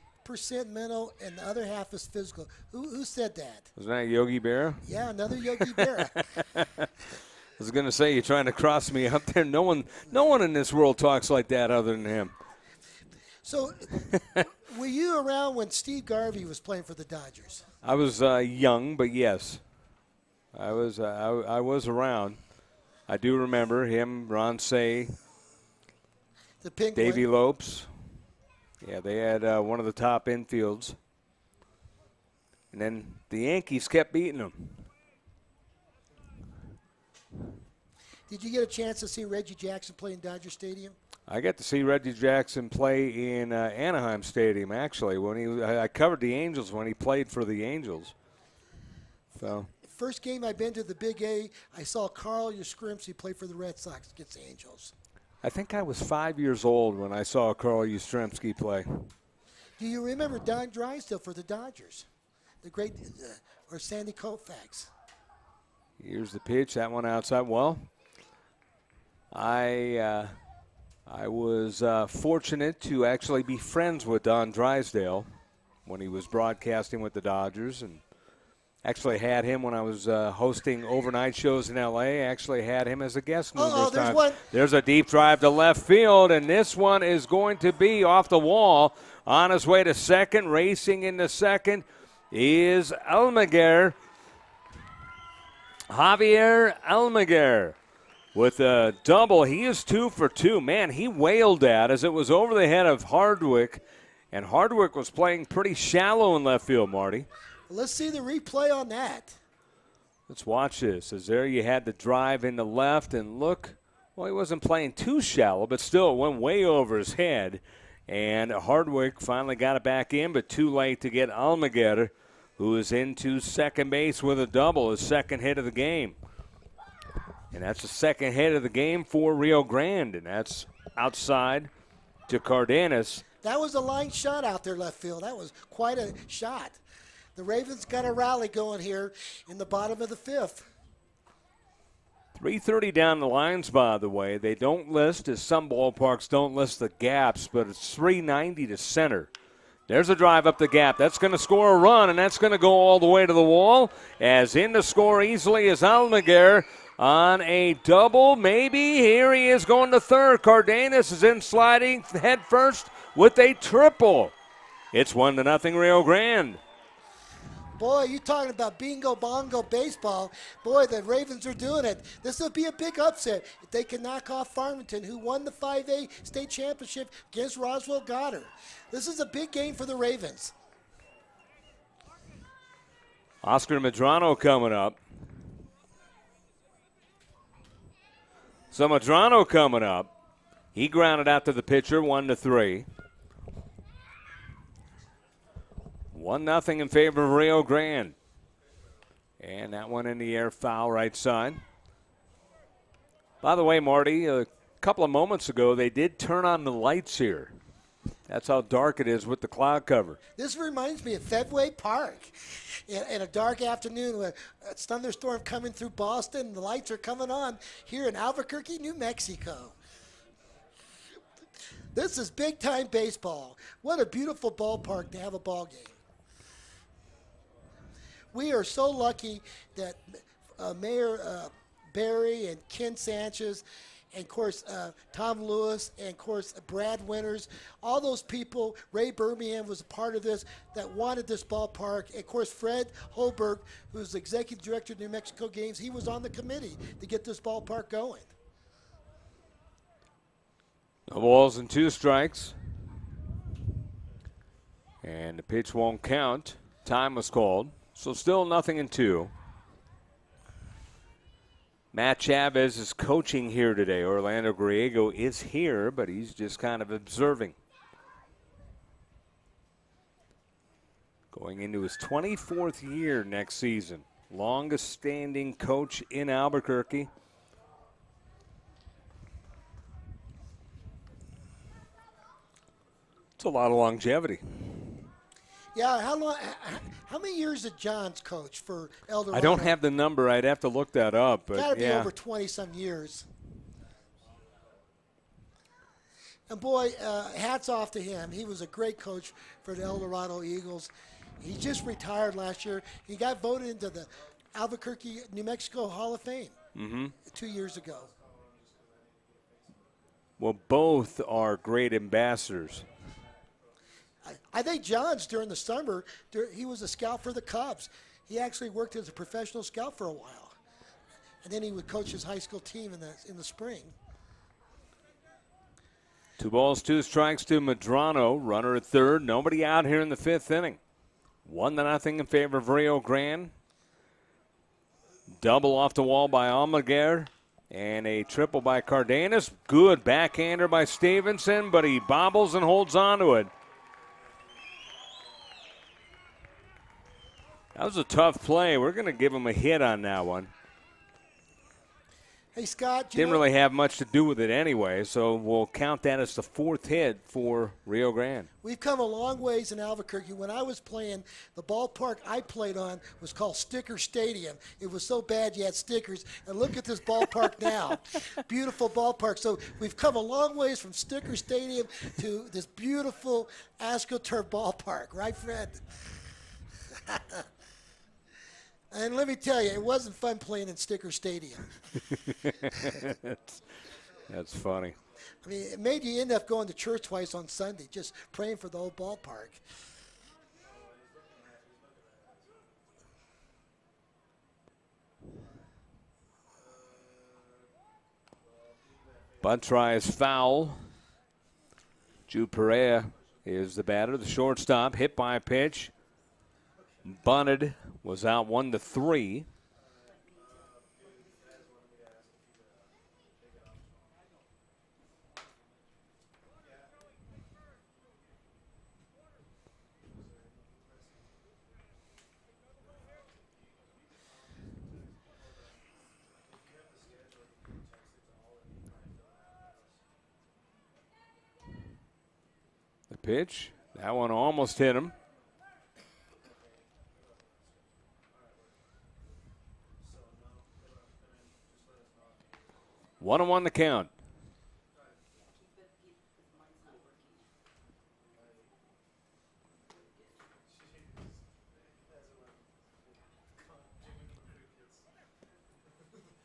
mental and the other half is physical. Who said that? Was that Yogi Berra? Yeah, another Yogi Berra. I was going to say, you're trying to cross me up there. No one in this world talks like that other than him. So, were you around when Steve Garvey was playing for the Dodgers? I was young, but yes. I was around. I do remember him, Ron Say, the Penguin. Davey Lopes. Yeah, they had one of the top infields. And then the Yankees kept beating them. Did you get a chance to see Reggie Jackson play in Dodger Stadium? I got to see Reggie Jackson play in Anaheim Stadium, actually. I covered the Angels when he played for the Angels. So first game I've been to the Big A, I saw Carl Yastrzemski play for the Red Sox against the Angels. I think I was 5 years old when I saw Carl Yastrzemski play. Do you remember Don Drysdale for the Dodgers? The great, or Sandy Koufax? Here's the pitch, that one outside. Well, I was fortunate to actually be friends with Don Drysdale when he was broadcasting with the Dodgers, and actually had him when I was hosting overnight shows in L.A. Actually had him as a guest numerous times. One. There's a deep drive to left field, and this one is going to be off the wall. On his way to second, racing into second is Almaguer. Javier Almaguer with a double. He is 2 for 2. Man, he wailed that as it was over the head of Hardwick, and Hardwick was playing pretty shallow in left field, Marty. Let's see the replay on that. Let's watch this. As there you had the drive into left, and look, well, he wasn't playing too shallow, but still it went way over his head. And Hardwick finally got it back in, but too late to get Almaguer, who is into second base with a double, his second hit of the game. And that's the second hit of the game for Rio Grande, and that's outside to Cardenas. That was a line shot out there left field. That was quite a shot. The Ravens got a rally going here in the bottom of the fifth. 3:30 down the lines, by the way. They don't list, as some ballparks don't list the gaps, but it's 390 to center. There's a drive up the gap. That's going to score a run, and that's going to go all the way to the wall. As in to score easily is Almaguer on a double. Maybe. Here he is going to third. Cardenas is in sliding head first with a triple. It's 1-0 Rio Grande. Boy, you talking about bingo bongo baseball. Boy, the Ravens are doing it. This will be a big upset if they can knock off Farmington, who won the 5A state championship against Roswell Goddard. This is a big game for the Ravens. Oscar Medrano coming up. So Medrano coming up. He grounded out to the pitcher, 1-3. 1-0 in favor of Rio Grande. And that one in the air, foul right side. By the way, Marty, a couple of moments ago, they did turn on the lights here. That's how dark it is with the cloud cover. This reminds me of Fenway Park. In a dark afternoon with a thunderstorm coming through Boston, the lights are coming on here in Albuquerque, New Mexico. This is big-time baseball. What a beautiful ballpark to have a ball game. We are so lucky that Mayor Barry and Ken Sanchez and, of course, Tom Lewis and, of course, Brad Winters, all those people, Ray Birmingham was a part of this, that wanted this ballpark. And, of course, Fred Holberg, who's the executive director of New Mexico Games, he was on the committee to get this ballpark going. No balls and 2 strikes. And the pitch won't count. Time was called. So still 0-2. Matt Chavez is coaching here today. Orlando Griego is here, but he's just kind of observing. Going into his 24th year next season. longest standing coach in Albuquerque. It's a lot of longevity. Yeah, how many years did Johns coach for El Dorado? I don't have the number. I'd have to look that up. But Got to be yeah. over 20-some years. And boy, hats off to him. He was a great coach for the El Dorado Eagles. He just retired last year. He got voted into the Albuquerque, New Mexico Hall of Fame 2 years ago. Well, both are great ambassadors. I think Johns, during the summer, he was a scout for the Cubs. He actually worked as a professional scout for a while. And then he would coach his high school team in the spring. 2 balls, 2 strikes to Medrano. Runner at third. Nobody out here in the 5th inning. 1-0 in favor of Rio Grande. Double off the wall by Almaguer. And a triple by Cardenas. Good backhander by Stevenson, but he bobbles and holds on to it. That was a tough play. We're going to give him a hit on that one. Hey, Scott. Didn't really have much to do with it anyway, so we'll count that as the 4th hit for Rio Grande. We've come a long ways in Albuquerque. When I was playing, the ballpark I played on was called Sticker Stadium. It was so bad you had stickers. And look at this ballpark now. Beautiful ballpark. So we've come a long ways from Sticker Stadium to this beautiful AstroTurf ballpark. Right, Fred? And let me tell you, it wasn't fun playing in Sticker Stadium. That's funny. I mean, it made you end up going to church twice on Sunday, just praying for the old ballpark. Bunt try is foul. Jude Perea is the batter, the shortstop, hit by a pitch. Bunted, was out 1-3. The pitch, that one almost hit him. 1-1 the count.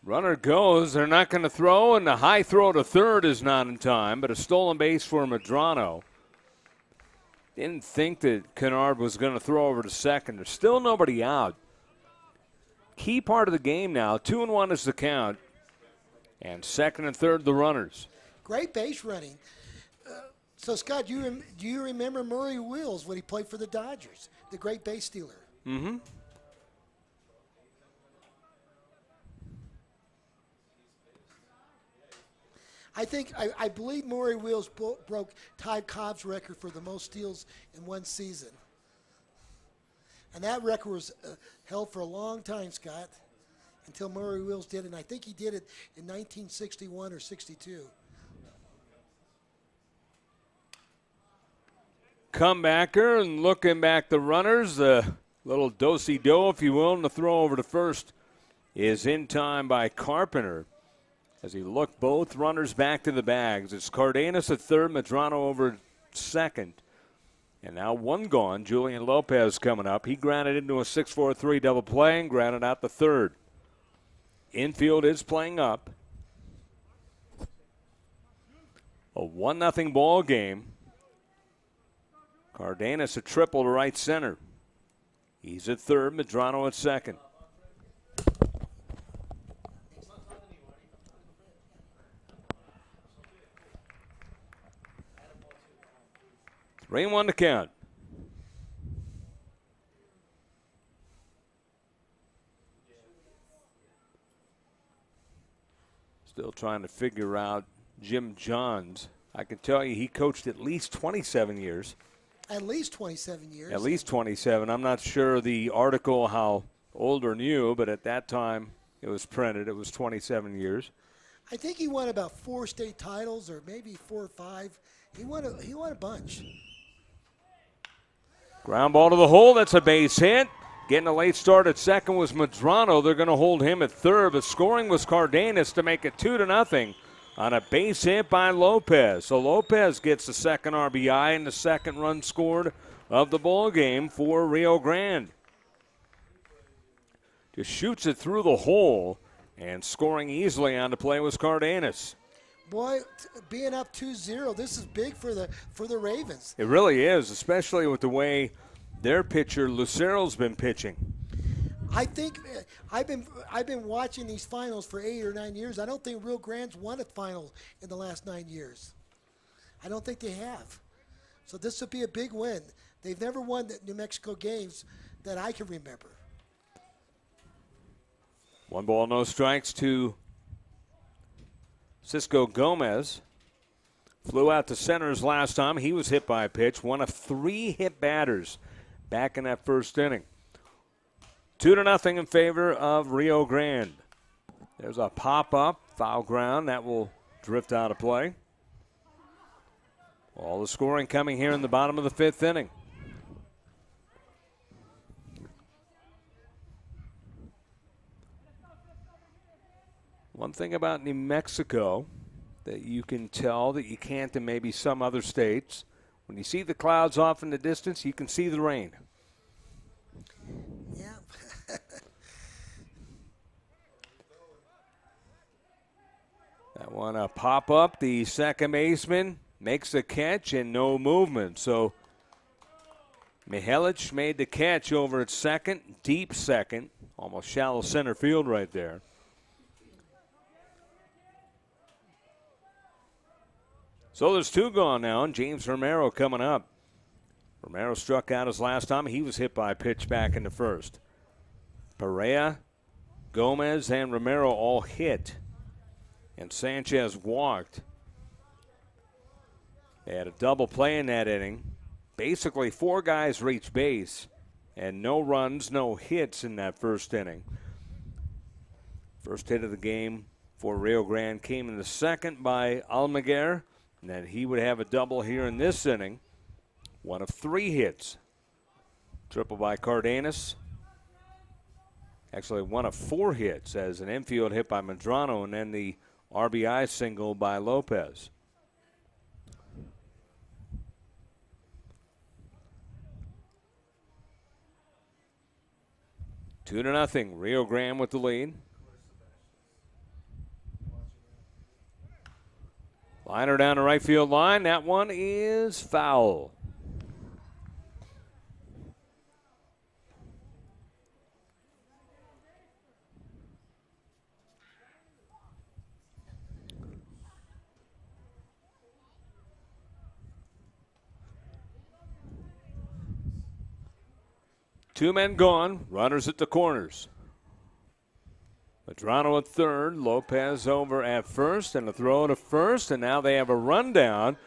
Runner goes. They're not going to throw, and the high throw to third is not in time, but a stolen base for Medrano. Didn't think that Kennard was going to throw over to second. There's still nobody out. Key part of the game now. 2-1 is the count. And second and third, the runners. Great base running. So, Scott, do you remember Murray Wills when he played for the Dodgers, the great base stealer? Mm-hmm. I believe Maury Wills broke Ty Cobb's record for the most steals in one season. And that record was held for a long time, Scott, until Maury Wills did it. And I think he did it in 1961 or 62. Comebacker and looking back the runners. A little do-si-do, if you will, and the throw over to first is in time by Carpenter. As he looked both runners back to the bags. It's Cardenas at third, Medrano over second. And now one gone. Julian Lopez coming up. He grounded into a 6-4-3 double play and grounded out the third. Infield is playing up. A 1-0 ball game. Cardenas a triple to right center. He's at third, Medrano at second. Three and one to count. Still trying to figure out Jim Johns. I can tell you he coached at least 27 years. At least 27 years. At least 27. I'm not sure the article how old or new, but at that time it was printed. It was 27 years. I think he won about 4 state titles, or maybe 4 or 5. He won a bunch. Ground ball to the hole. That's a base hit. Getting a late start at second was Medrano. They're going to hold him at third. The scoring was Cardenas to make it 2-0 on a base hit by Lopez. So Lopez gets the second RBI and the second run scored of the ball game for Rio Grande. Just shoots it through the hole, and scoring easily on the play was Cardenas. Boy, being up 2-0, this is big for the Ravens. It really is, especially with the way their pitcher Lucero's been pitching. I think I've been watching these finals for 8 or 9 years. I don't think Rio Grande's won a final in the last 9 years. I don't think they have. So this would be a big win. They've never won the New Mexico games that I can remember. 1 ball, no strikes to Cisco Gomez. Flew out to centers last time. He was hit by a pitch. One of 3 hit batters back in that first inning. 2-0 in favor of Rio Grande. There's a pop-up, foul ground. That will drift out of play. All the scoring coming here in the bottom of the 5th inning. One thing about New Mexico that you can tell that you can't in maybe some other states, when you see the clouds off in the distance, you can see the rain. Yeah. That one a pop up. The second baseman makes the catch and no movement. So Mihelic made the catch over at second, deep second, almost shallow center field right there. So there's 2 gone now, and James Romero coming up. Romero struck out his last time. He was hit by a pitch back in the first. Perea, Gomez, and Romero all hit, and Sanchez walked. They had a double play in that inning. Basically 4 guys reached base, and no runs, no hits in that first inning. First hit of the game for Rio Grande came in the second by Almaguer. And then he would have a double here in this inning. 1 of 3 hits. Triple by Cardenas. Actually 1 of 4 hits as an infield hit by Medrano and then the RBI single by Lopez. Two to nothing. Rio Grande with the lead. Liner down the right field line. That one is foul. Two men gone. Runners at the corners. Medrano at third, Lopez over at first, and a throw to first, and now they have a rundown,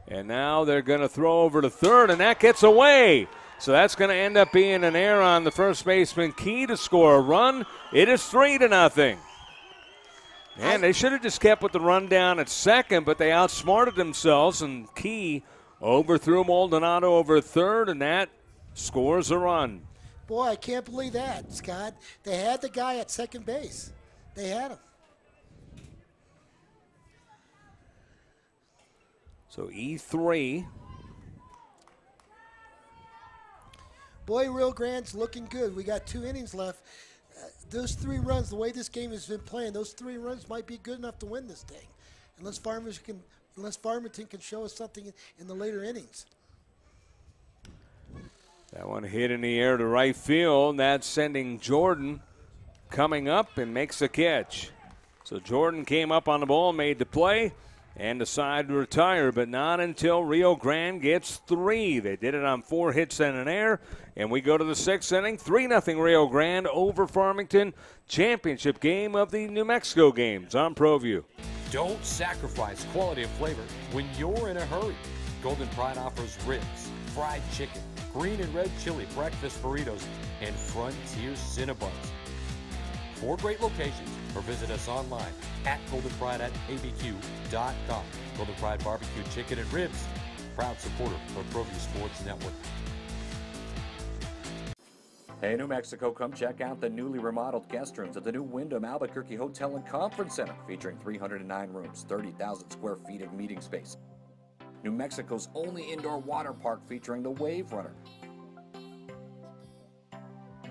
and now they're going to throw over to third, and that gets away. So that's going to end up being an error on the first baseman, Key, to score a run. It is 3-0. Man, they should have just kept with the rundown at second, but they outsmarted themselves, and Key overthrew Maldonado over third, and that scores a run. Boy, I can't believe that, Scott. They had the guy at second base. They had him. So E3. Boy, Rio Grande's looking good. We got 2 innings left. Those 3 runs, the way this game has been playing, those 3 runs might be good enough to win this thing. Unless Farmington can show us something in the later innings. That one hit in the air to right field, and that's sending Jordan coming up and makes a catch. So Jordan came up on the ball, made the play, and decided to retire, but not until Rio Grande gets 3. They did it on 4 hits and an error, and we go to the 6th inning. 3-0 Rio Grande over Farmington. Championship game of the New Mexico games on ProView. Don't sacrifice quality of flavor when you're in a hurry. Golden Pride offers ribs, fried chicken, green and red chili breakfast burritos, and Frontier Cinnabons. 4 great locations, or visit us online at goldenpride@abq.com. Golden Pride Barbecue Chicken and Ribs, proud supporter of ProView Sports Network. Hey, New Mexico, come check out the newly remodeled guest rooms at the new Wyndham Albuquerque Hotel and Conference Center, featuring 309 rooms, 30,000 square feet of meeting space. New Mexico's only indoor water park featuring the Wave Runner.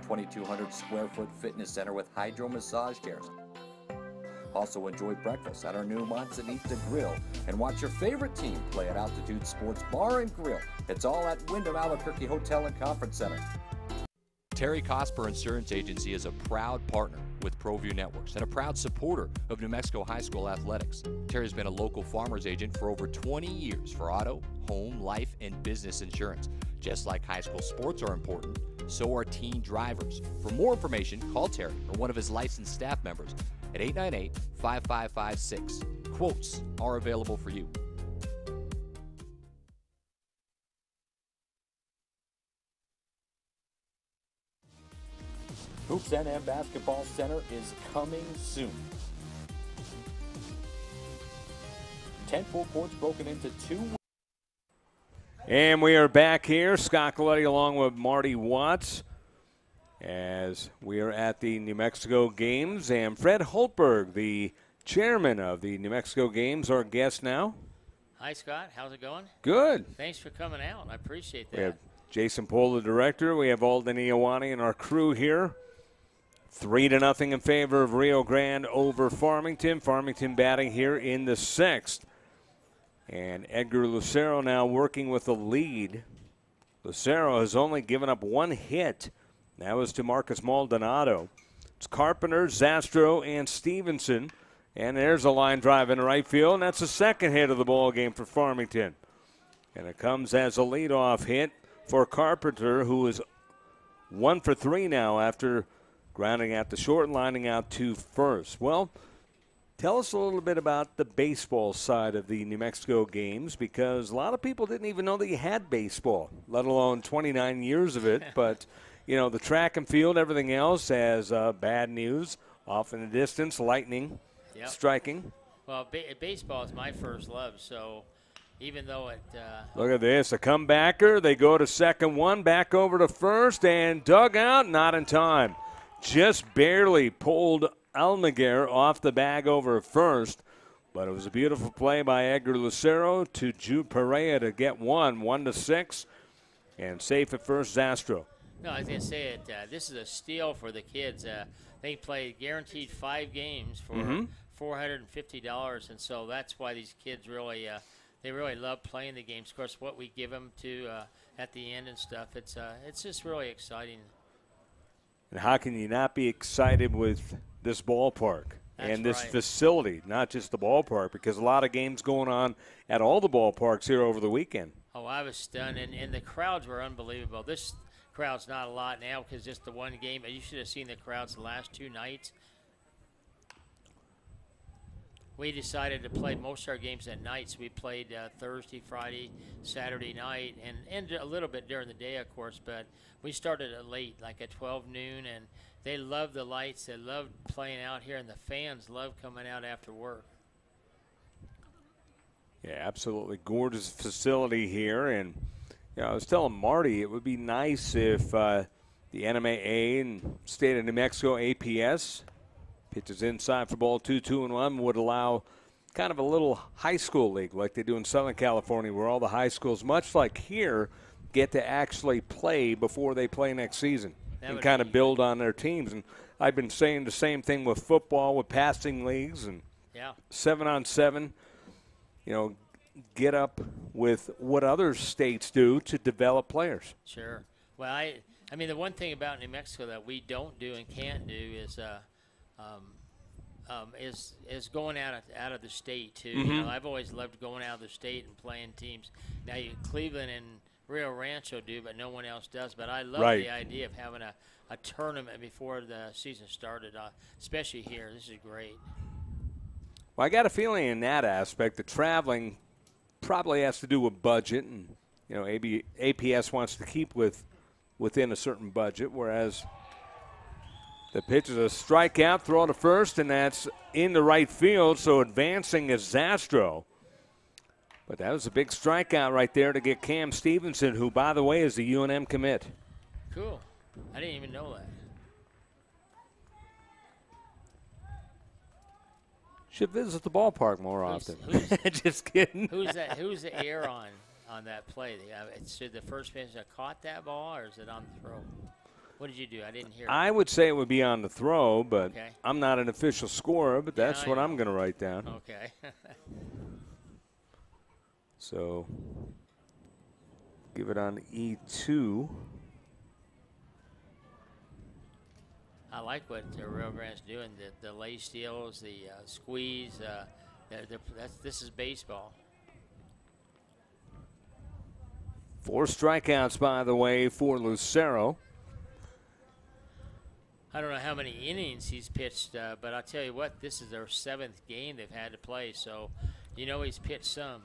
2,200 square foot fitness center with hydro massage chairs. Also enjoy breakfast at our new Manzanita Grill and watch your favorite team play at Altitude Sports Bar and Grill. It's all at Wyndham Albuquerque Hotel and Conference Center. Terry Cosper Insurance Agency is a proud partner with ProView Networks and a proud supporter of New Mexico high school athletics. Terry's been a local farmer's agent for over 20 years for auto, home, life, and business insurance. Just like high school sports are important, so are teen drivers. For more information, call Terry or one of his licensed staff members at 898-5556. Quotes are available for you. Hoops NM Basketball Center is coming soon. 10 full courts broken into 2. And we are back here. Scott Coletti along with Marty Watts as we are at the New Mexico Games. And Fred Holtberg, the chairman of the New Mexico Games, our guest now. Hi, Scott. How's it going? Good. Thanks for coming out. I appreciate that. We have Jason Pohl, the director. We have Alden Iowani and our crew here. 3-0 in favor of Rio Grande over Farmington. Farmington batting here in the 6th. And Edgar Lucero now working with the lead. Lucero has only given up 1 hit. That was to Marcus Maldonado. It's Carpenter, Zastro, and Stevenson. And there's a line drive in right field, and that's the 2nd hit of the ball game for Farmington. And it comes as a leadoff hit for Carpenter, who is 1 for 3 now after grounding out the short and lining out to first. Well, tell us a little bit about the baseball side of the New Mexico Games, because a lot of people didn't even know that you had baseball, let alone 29 years of it. But, you know, the track and field, everything else has bad news. Off in the distance, lightning striking. Well, baseball is my first love, so even though it look at this, a comebacker. They go to second one, back over to first, and dug out, not in time. Just barely pulled Almaguer off the bag over first, but it was a beautiful play by Edgar Lucero to Jude Perea to get 1-6, and safe at first, Zastro. No, I was going to say it. This is a steal for the kids. They play guaranteed 5 games for $450, and so that's why these kids really they really love playing the games. Of course, what we give them to at the end and stuff, it's just really exciting. And how can you not be excited with this ballpark and this facility, not just the ballpark, because a lot of games going on at all the ballparks here over the weekend. Oh, I was stunned, and the crowds were unbelievable. This crowd's not a lot now because just the one game. You should have seen the crowds the last 2 nights. We decided to play most of our games at night, so we played Thursday, Friday, Saturday night, and a little bit during the day, of course, but we started at late, like at 12 noon, and they loved the lights. They loved playing out here, and the fans loved coming out after work. Yeah, absolutely gorgeous facility here, and you know, I was telling Marty it would be nice if the NMAA and State of New Mexico APS pitches inside for ball 2-2-1 would allow kind of a little high school league like they do in Southern California, where all the high schools, much like here, get to actually play before they play next season and kind of build on their teams. And I've been saying the same thing with football, with passing leagues and 7-on-7. You know, get up with what other states do to develop players. Sure. Well, I mean, the one thing about New Mexico that we don't do and can't do is going out of the state too. You know, I've always loved going out of the state and playing teams. Now, Cleveland and Rio Rancho do, but no one else does. But I love the idea of having a tournament before the season started, especially here. This is great. Well, I got a feeling in that aspect, the traveling probably has to do with budget, and you know, APS wants to keep within a certain budget, whereas the pitch is a strikeout, throw to first, and that's in the right field, so advancing is Zastro. But that was a big strikeout right there to get Cam Stevenson, who, by the way, is the UNM commit. Cool. I didn't even know that. Should visit the ballpark more often. Just kidding. Who's the air on that play? Should the first baseman have caught that ball, or is it on the throw? What did you do? I didn't hear. I would say it would be on the throw, but Okay. I'm not an official scorer, but that's Yeah, I what know. I'm going to write down. Okay. So give it on E2. I like what Rio Grande's doing. The lay steals, the squeeze. This is baseball. 4 strikeouts, by the way, for Lucero. I don't know how many innings he's pitched, but I'll tell you what, this is their 7th game they've had to play, so you know he's pitched some.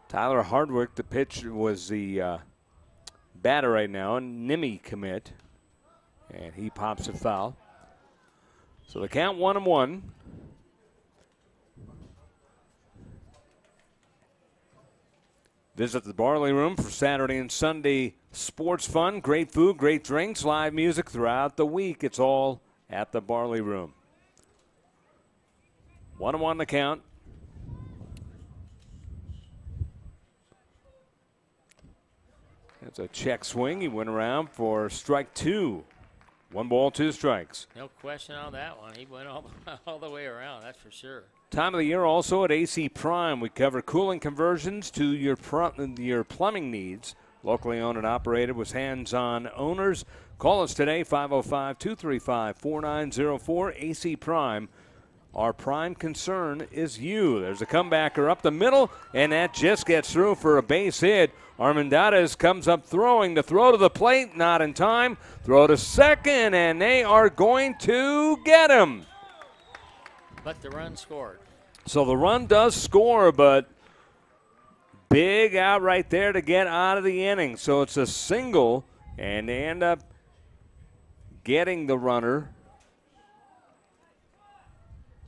Tyler Hardwick, the pitch was the batter right now, and Nimmy commit. And he pops a foul. So the count 1-1. Visit the Barley Room for Saturday and Sunday sports fun, great food, great drinks, live music throughout the week. It's all at the Barley Room. 1-1 the count. That's a check swing. He went around for strike 2. 1 ball, 2 strikes. No question on that one. He went all the way around, that's for sure. Time of the year also at AC Prime. We cover cooling conversions to your plumbing needs. Locally owned and operated with hands-on owners. Call us today, 505-235-4904. AC Prime. Our prime concern is you. There's a comebacker up the middle, and that just gets through for a base hit. Armendariz comes up throwing. The throw to the plate, not in time. Throw to second, and they are going to get him. But the run scored. So the run does score, but big out right there to get out of the inning. So it's a single, and they end up getting the runner.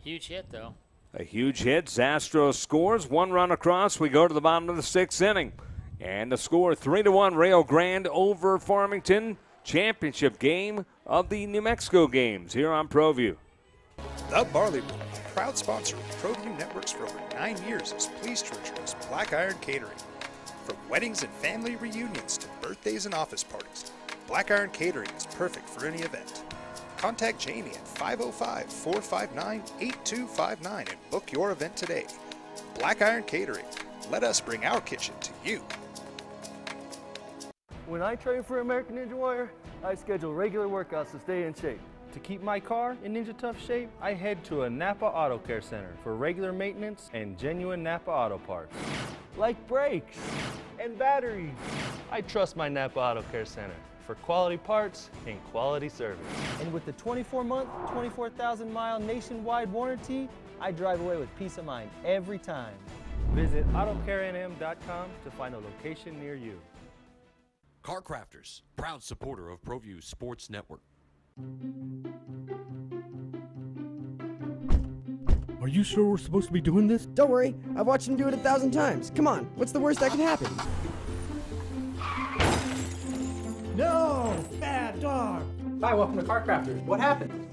Huge hit, though. A huge hit. Zastro scores. 1 run across. We go to the bottom of the 6th inning. And the score 3-1 Rio Grande over Farmington. Championship game of the New Mexico Games here on ProView. The Barley Room, proud sponsor of ProView Networks for over 9 years, is pleased to introduce Black Iron Catering. From weddings and family reunions to birthdays and office parties, Black Iron Catering is perfect for any event. Contact Jamie at 505-459-8259 and book your event today. Black Iron Catering. Let us bring our kitchen to you. When I train for American Ninja Warrior, I schedule regular workouts to stay in shape. To keep my car in Ninja Tough shape, I head to a Napa Auto Care Center for regular maintenance and genuine Napa Auto parts. Like brakes and batteries. I trust my Napa Auto Care Center for quality parts and quality service. And with the 24-month, 24,000-mile nationwide warranty, I drive away with peace of mind every time. Visit AutoCareNM.com to find a location near you. Car Crafters, proud supporter of ProView Sports Network. Are you sure we're supposed to be doing this? Don't worry, I've watched him do it 1,000 times. Come on, what's the worst that can happen? No! Bad dog! Hi, welcome to Car Crafters. What happened?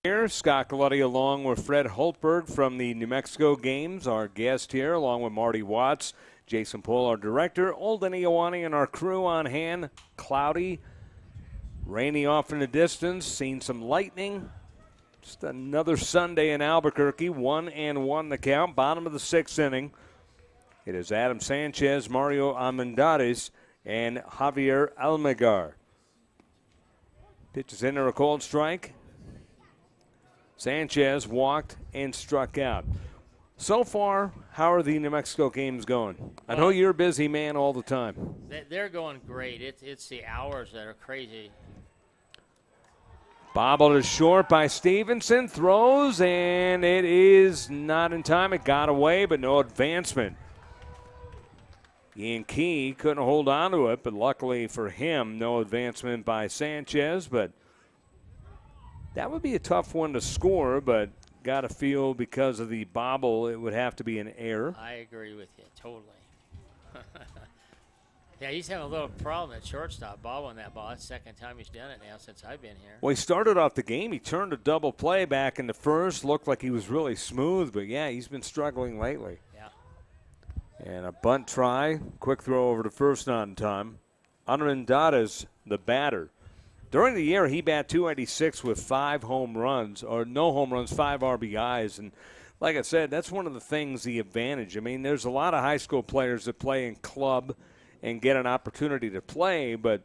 Here, Scott Galletti along with Fred Holtberg from the New Mexico Games, our guest here, along with Marty Watts, Jason Pohl, our director, Olden Iowani, and our crew on hand. Cloudy, rainy off in the distance, seen some lightning. Just another Sunday in Albuquerque, 1-1 the count, bottom of the 6th inning. It is Adam Sanchez, Mario Armendariz, and Javier Almagar. Pitches into a cold strike. Sanchez walked and struck out. So far, how are the New Mexico Games going? I know you're a busy man all the time. They're going great. It's the hours that are crazy. Bobbled is short by Stevenson. Throws, and it is not in time. It got away, but no advancement. Ian Key couldn't hold on to it, but luckily for him, no advancement by Sanchez. But that would be a tough one to score, but got to feel because of the bobble, it would have to be an error. I agree with you, totally. Yeah, he's having a little problem at shortstop, bobbling that ball. That's the second time he's done it now since I've been here. Well, he started off the game. He turned a double play back in the first. Looked like he was really smooth, but, yeah, he's been struggling lately. Yeah. And a bunt try. Quick throw over to first, not in time. Armendariz, the batter. During the year, he bat .286 with 5 home runs, or no home runs, 5 RBIs. And like I said, that's one of the things, the advantage. I mean, there's a lot of high school players that play in club and get an opportunity to play, but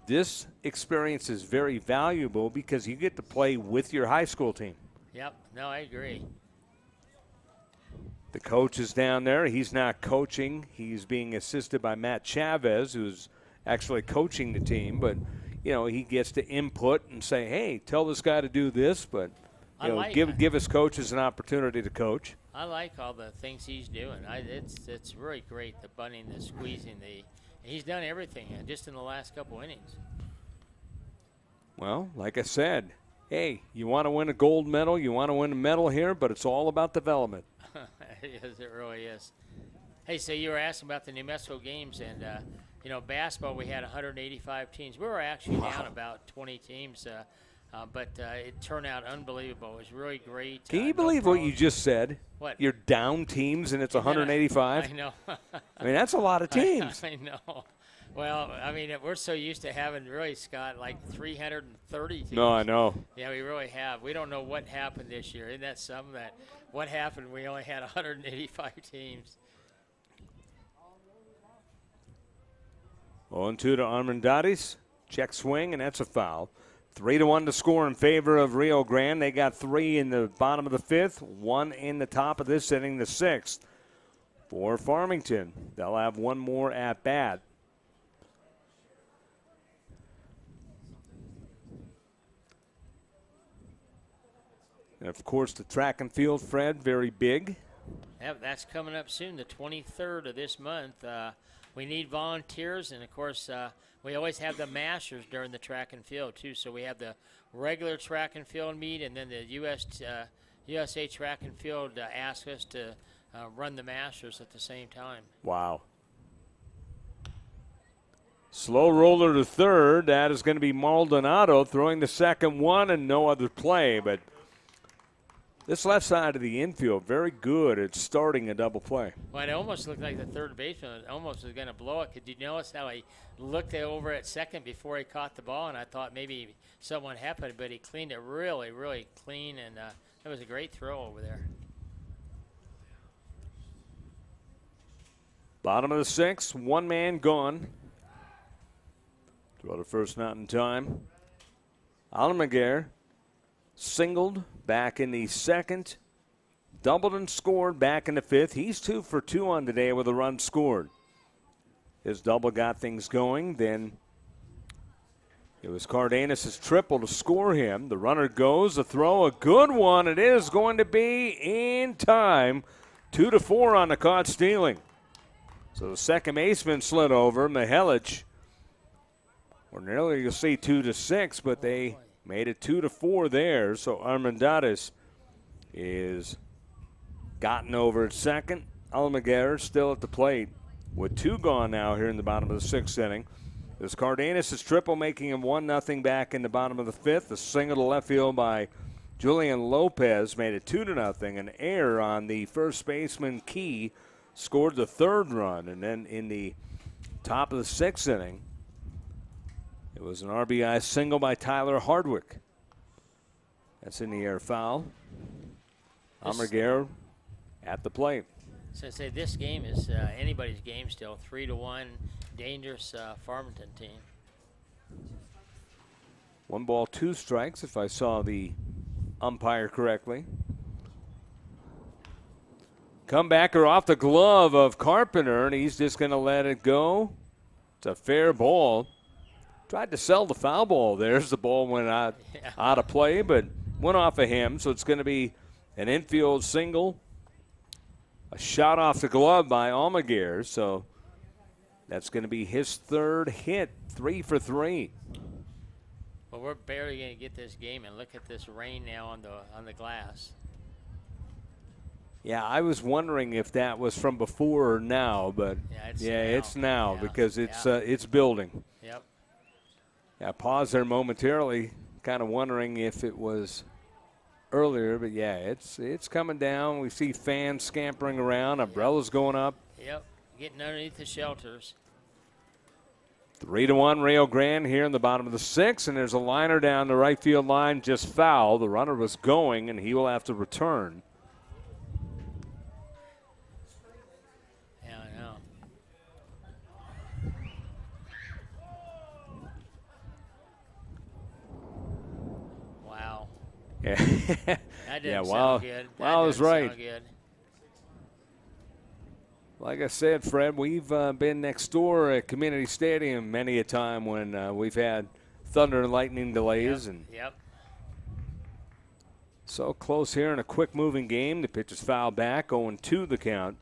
this experience is very valuable because you get to play with your high school team. Yep, no, I agree. The coach is down there. He's not coaching. He's being assisted by Matt Chavez, who's actually coaching the team, but you know, he gets to input and say, hey, tell this guy to do this, but you know, give his coaches an opportunity to coach. I like all the things he's doing. It's really great, the bunting, the squeezing, he's done everything just in the last couple innings. Well, like I said, hey, you want to win a gold medal, you want to win a medal here, but it's all about development. It really is. Hey, so you were asking about the New Mexico games, and you know, basketball, we had 185 teams. We were actually down about 20 teams, but it turned out unbelievable. It was really great. Can you believe what you just said? What? You're down teams and it's 185? I know. I mean, that's a lot of teams. I know. Well, I mean, we're so used to having really, Scott, like 330 teams. No, I know. Yeah, we really have. We don't know what happened this year. Isn't that something that what happened? We only had 185 teams. 0-2 to Armendariz. Check swing, and that's a foul. 3-1 to score in favor of Rio Grande. They got 3 in the bottom of the 5th, 1 in the top of this inning, the 6th. For Farmington, they'll have one more at bat. And of course, the track and field, Fred, very big. Yep, that's coming up soon, the 23rd of this month. We need volunteers, and of course, we always have the masters during the track and field too. So we have the regular track and field meet, and then the USA Track and Field asked us to run the masters at the same time. Wow. Slow roller to third. That is going to be Maldonado throwing the second one and no other play. But this left side of the infield, very good at starting a double play. Well, it almost looked like the third baseman almost was going to blow it. Could you notice how he looked over at second before he caught the ball? And I thought maybe something happened, but he cleaned it really, really clean, and it was a great throw over there. Bottom of the 6th, one man gone. Throw to first, not in time. Almaguer singled back in the 2nd, doubled and scored back in the 5th. He's 2 for 2 on today with a run scored. His double got things going. Then it was Cardenas' triple to score him. The runner goes, a throw, a good one. It is going to be in time. 2-4 on the caught stealing. So the second baseman slid over, Mihelic. Ordinarily you'll see 2-6, but they made it 2-4 there. So Armendariz is gotten over at second. Almaguer still at the plate with 2 gone now here in the bottom of the 6th inning. This Cardenas' triple making him 1-0 back in the bottom of the 5th. A single to left field by Julian Lopez made it 2-0. An error on the first baseman, Key, scored the 3rd run. And then in the top of the 6th inning, it was an RBI single by Tyler Hardwick. That's in the air foul. Almaguer at the plate. So I say this game is anybody's game still. 3-1, dangerous Farmington team. 1 ball, 2 strikes, if I saw the umpire correctly. Comebacker off the glove of Carpenter, and he's just going to let it go. It's a fair ball. Tried to sell the foul ball. There's the ball went out of play, but went off of him. So it's going to be an infield single. A shot off the glove by Almaguer. So that's going to be his third hit, 3 for 3. Well, we're barely going to get this game, and look at this rain now on the glass. Yeah, I was wondering if that was from before or now, but it's now because it's building. Yep. Yeah, pause there momentarily, kind of wondering if it was earlier, but yeah, it's coming down. We see fans scampering around, umbrellas going up. Yep, getting underneath the shelters. 3-1 Rio Grande here in the bottom of the 6th, and there's a liner down the right field line, just foul. The runner was going, and he will have to return. Yeah, I know. Wow. Yeah, That didn't sound good. Wow, was right. Sound good. Like I said, Fred, we've been next door at Community Stadium many a time when we've had thunder and lightning delays. Yep. So close here in a quick-moving game. The pitch is fouled back, 0-2 the count.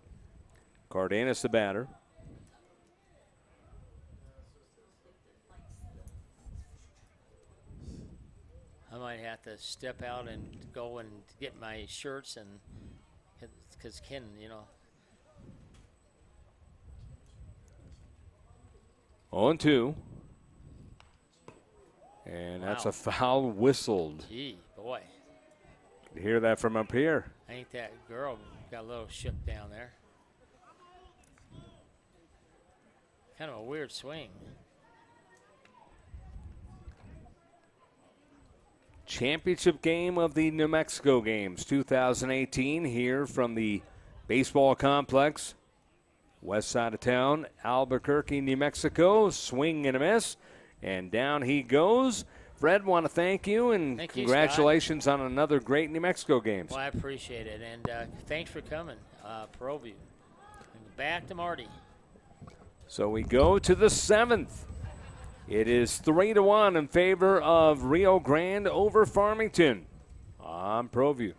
Cardenas the batter. I might have to step out and go and get my shirts, and because Ken, 0-2. And that's a foul whistled. Gee, boy. You hear that from up here. I think that girl got a little shook down there. Kind of a weird swing. Championship game of the New Mexico Games 2018 here from the baseball complex. West side of town, Albuquerque, New Mexico. Swing and a miss. And down he goes. Fred, want to thank you and congratulations on another great New Mexico Games. Well, I appreciate it. And thanks for coming, ProView. And back to Marty. So we go to the 7th. It is 3-1 in favor of Rio Grande over Farmington on ProView.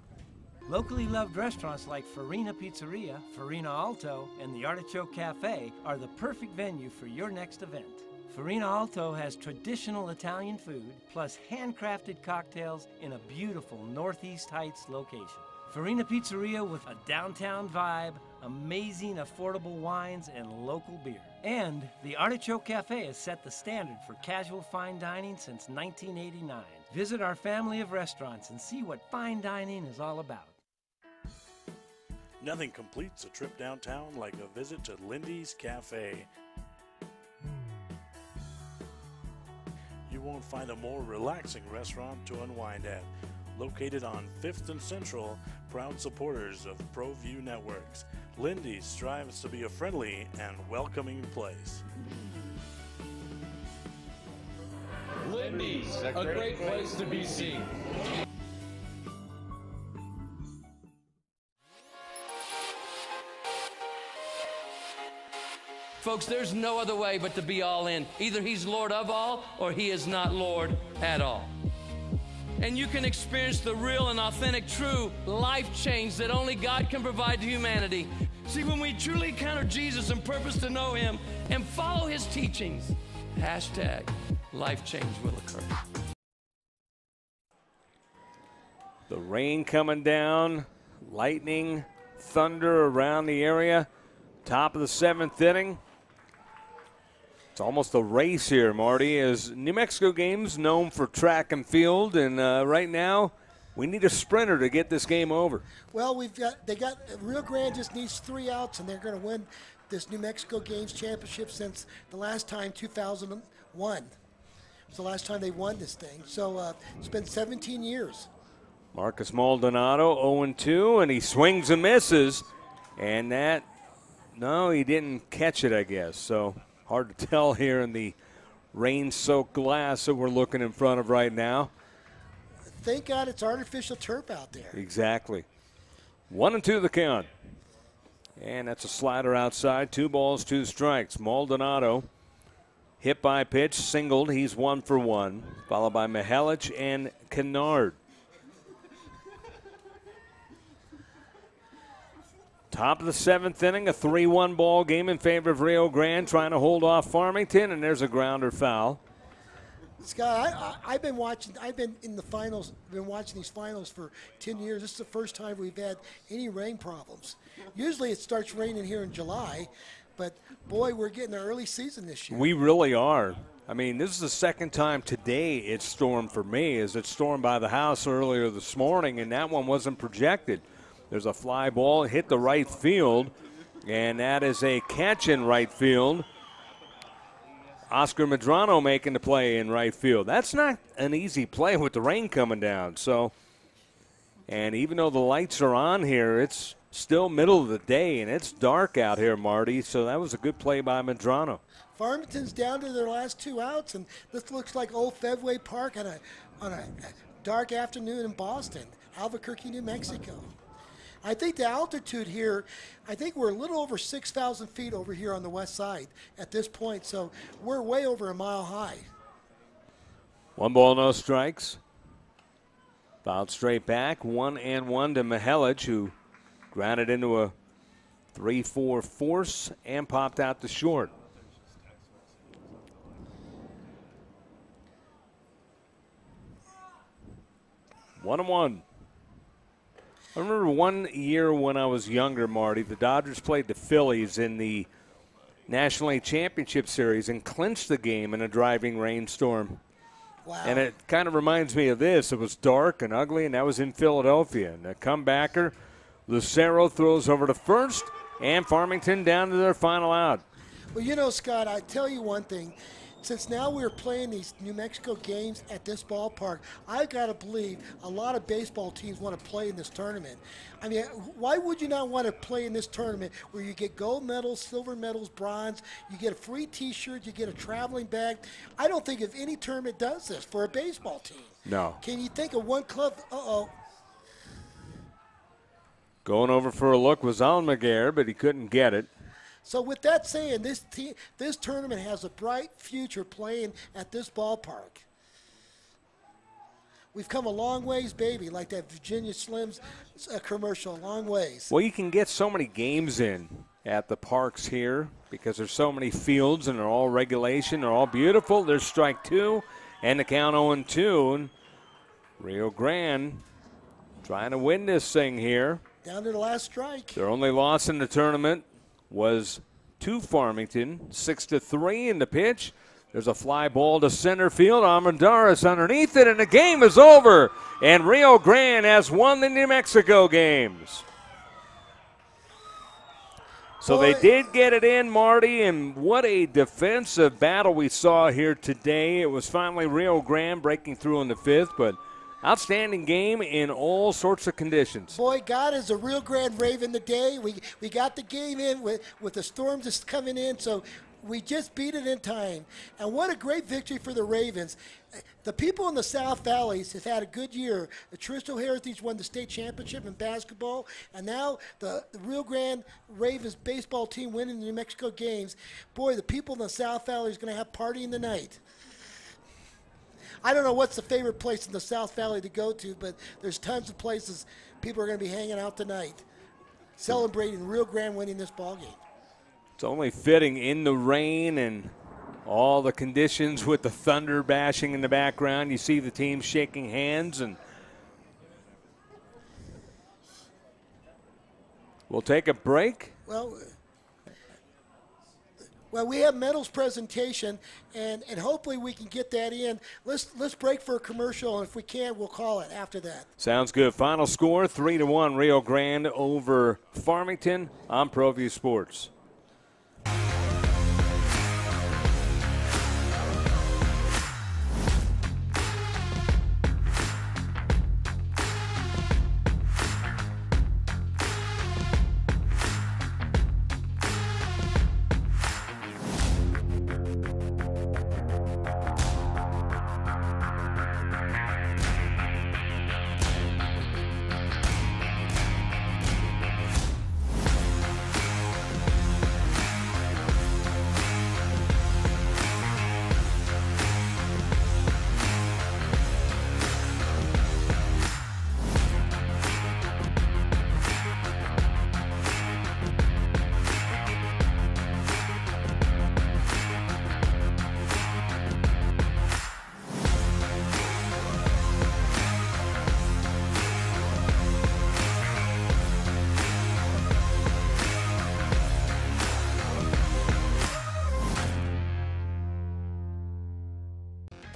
Locally loved restaurants like Farina Pizzeria, Farina Alto, and the Artichoke Cafe are the perfect venue for your next event. Farina Alto has traditional Italian food plus handcrafted cocktails in a beautiful Northeast Heights location. Farina Pizzeria with a downtown vibe, amazing affordable wines, and local beer. And the Artichoke Cafe has set the standard for casual fine dining since 1989. Visit our family of restaurants and see what fine dining is all about. Nothing completes a trip downtown like a visit to Lindy's Cafe. You won't find a more relaxing restaurant to unwind at. Located on 5th and Central, proud supporters of ProView Networks, Lindy's strives to be a friendly and welcoming place. Lindy's, a great place to be seen. Folks, there's no other way but to be all in. Either he's Lord of all or he is not Lord at all. And you can experience the real and authentic, true life change that only God can provide to humanity. See, when we truly encounter Jesus and purpose to know him and follow his teachings, hashtag life change will occur. The rain coming down, lightning, thunder around the area. Top of the 7th inning. It's almost a race here, Marty, as New Mexico Games known for track and field, and right now we need a sprinter to get this game over. Well, Rio Grande just needs 3 outs, and they're going to win this New Mexico Games championship since the last time, 2001. It's the last time they won this thing. So it's been 17 years. Marcus Maldonado 0-2, and he swings and misses, and that, no, he didn't catch it, I guess. So hard to tell here in the rain-soaked glass that we're looking in front of right now. Thank God it's artificial turf out there. Exactly. 1-2 the count. And that's a slider outside. 2 balls, 2 strikes. Maldonado hit by pitch, singled. He's 1 for 1, followed by Mihelic and Kennard. Top of the 7th inning, a 3-1 ball game in favor of Rio Grande, trying to hold off Farmington, and there's a grounder foul. Scott, I've been in the finals, been watching these finals for 10 years. This is the first time we've had any rain problems. Usually it starts raining here in July, but boy, we're getting an early season this year. We really are. I mean, this is the second time today it's stormed for me, as it stormed by the house earlier this morning, and that one wasn't projected. There's a fly ball, hit the right field, and that is a catch in right field. Oscar Medrano making the play in right field. That's not an easy play with the rain coming down. So, and even though the lights are on here, it's still middle of the day, and it's dark out here, Marty. So that was a good play by Medrano. Farmington's down to their last 2 outs, and this looks like Old Fenway Park on a dark afternoon in Boston, Albuquerque, New Mexico. I think the altitude here, I think we're a little over 6,000 feet over here on the west side at this point, so we're way over a mile high. 1 ball, no strikes. Fouled straight back, 1-1 to Mihelic, who grounded into a 3-4 force and popped out to short. One and one. I remember one year when I was younger, Marty, the Dodgers played the Phillies in the National League Championship Series and clinched the game in a driving rainstorm. Wow. And it kind of reminds me of this. It was dark and ugly, and that was in Philadelphia. And a comebacker, Lucero throws over to first, and Farmington down to their final out. Well, you know, Scott, I tell you one thing. Since now we're playing these New Mexico games at this ballpark, I've got to believe a lot of baseball teams want to play in this tournament. I mean, why would you not want to play in this tournament where you get gold medals, silver medals, bronze, you get a free T-shirt, you get a traveling bag? I don't think if any tournament does this for a baseball team. No. Can you think of one club? Going over for a look was Almaguer, but he couldn't get it. So with that saying, this tournament has a bright future playing at this ballpark. We've come a long ways, baby, like that Virginia Slims commercial, a long ways. Well, you can get so many games in at the parks here because there's so many fields and they're all regulation. They're all beautiful. There's strike 2 and the count 0-2. And Rio Grande trying to win this thing here. Down to the last strike. Their only loss in the tournament was to Farmington, 6-3 in the pitch. There's a fly ball to center field. Armendariz underneath it, and the game is over. And Rio Grande has won the New Mexico games. So they did get it in, Marty, and what a defensive battle we saw here today. It was finally Rio Grande breaking through in the 5th, but outstanding game in all sorts of conditions. Boy, God is a Rio Grande Raven today. We got the game in with the storm just coming in, so we just beat it in time. And what a great victory for the Ravens. The people in the South Valleys have had a good year. The Tristo Heritage won the state championship in basketball, and now the Rio Grande Ravens baseball team winning the New Mexico games. Boy, the people in the South Valley is going to have partying tonight. I don't know what's the favorite place in the South Valley to go to, but there's tons of places people are going to be hanging out tonight, celebrating Rio Grande winning this ball game. It's only fitting in the rain and all the conditions with the thunder bashing in the background. You see the team shaking hands, and we'll take a break. Well, we have medals presentation, and hopefully we can get that in. Let's break for a commercial, and if we can, we'll call it after that. Sounds good. Final score, 3-1 Rio Grande over Farmington on ProView Sports.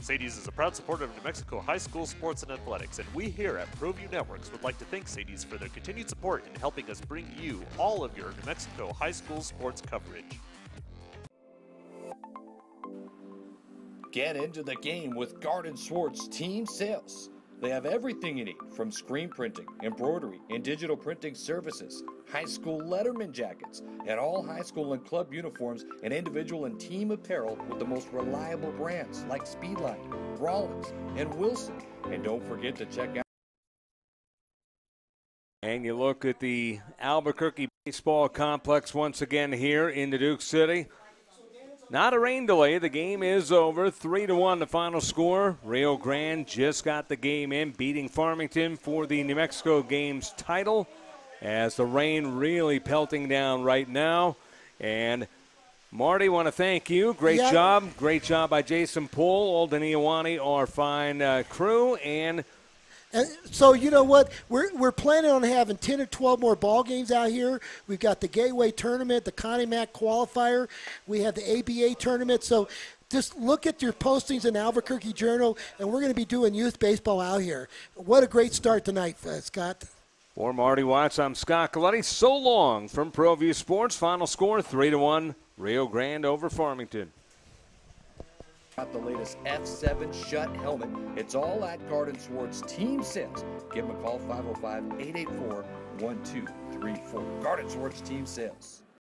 Sadie's is a proud supporter of New Mexico high school sports and athletics, and we here at ProView Networks would like to thank Sadie's for their continued support in helping us bring you all of your New Mexico high school sports coverage. Get into the game with Garden Swartz Team Sales. They have everything you need from screen printing, embroidery, and digital printing services, high school letterman jackets, and all high school and club uniforms and individual and team apparel with the most reliable brands like Speedline, Rollins, and Wilson. And don't forget to check out. And you look at the Albuquerque Baseball Complex once again here in Duke City. Not a rain delay. The game is over. 3-1 the final score. Rio Grande just got the game in, beating Farmington for the New Mexico Games title as the rain really pelting down right now. And Marty, want to thank you. Great job. Great job by Jason Poole, Alden Iowani, our fine crew. And so, you know what? We're planning on having 10 or 12 more ball games out here. We've got the Gateway Tournament, the Connie Mack Qualifier. We have the ABA Tournament. So just look at your postings in Albuquerque Journal, and we're going to be doing youth baseball out here. What a great start tonight, Scott. For Marty Watts, I'm Scott Coletti. So long from ProView Sports. Final score, 3-1, Rio Grande over Farmington. Got the latest F7 Shut helmet. It's all at Garden Swartz Team Sales. Give them a call, 505-884-1234. Garden Swartz Team Sales.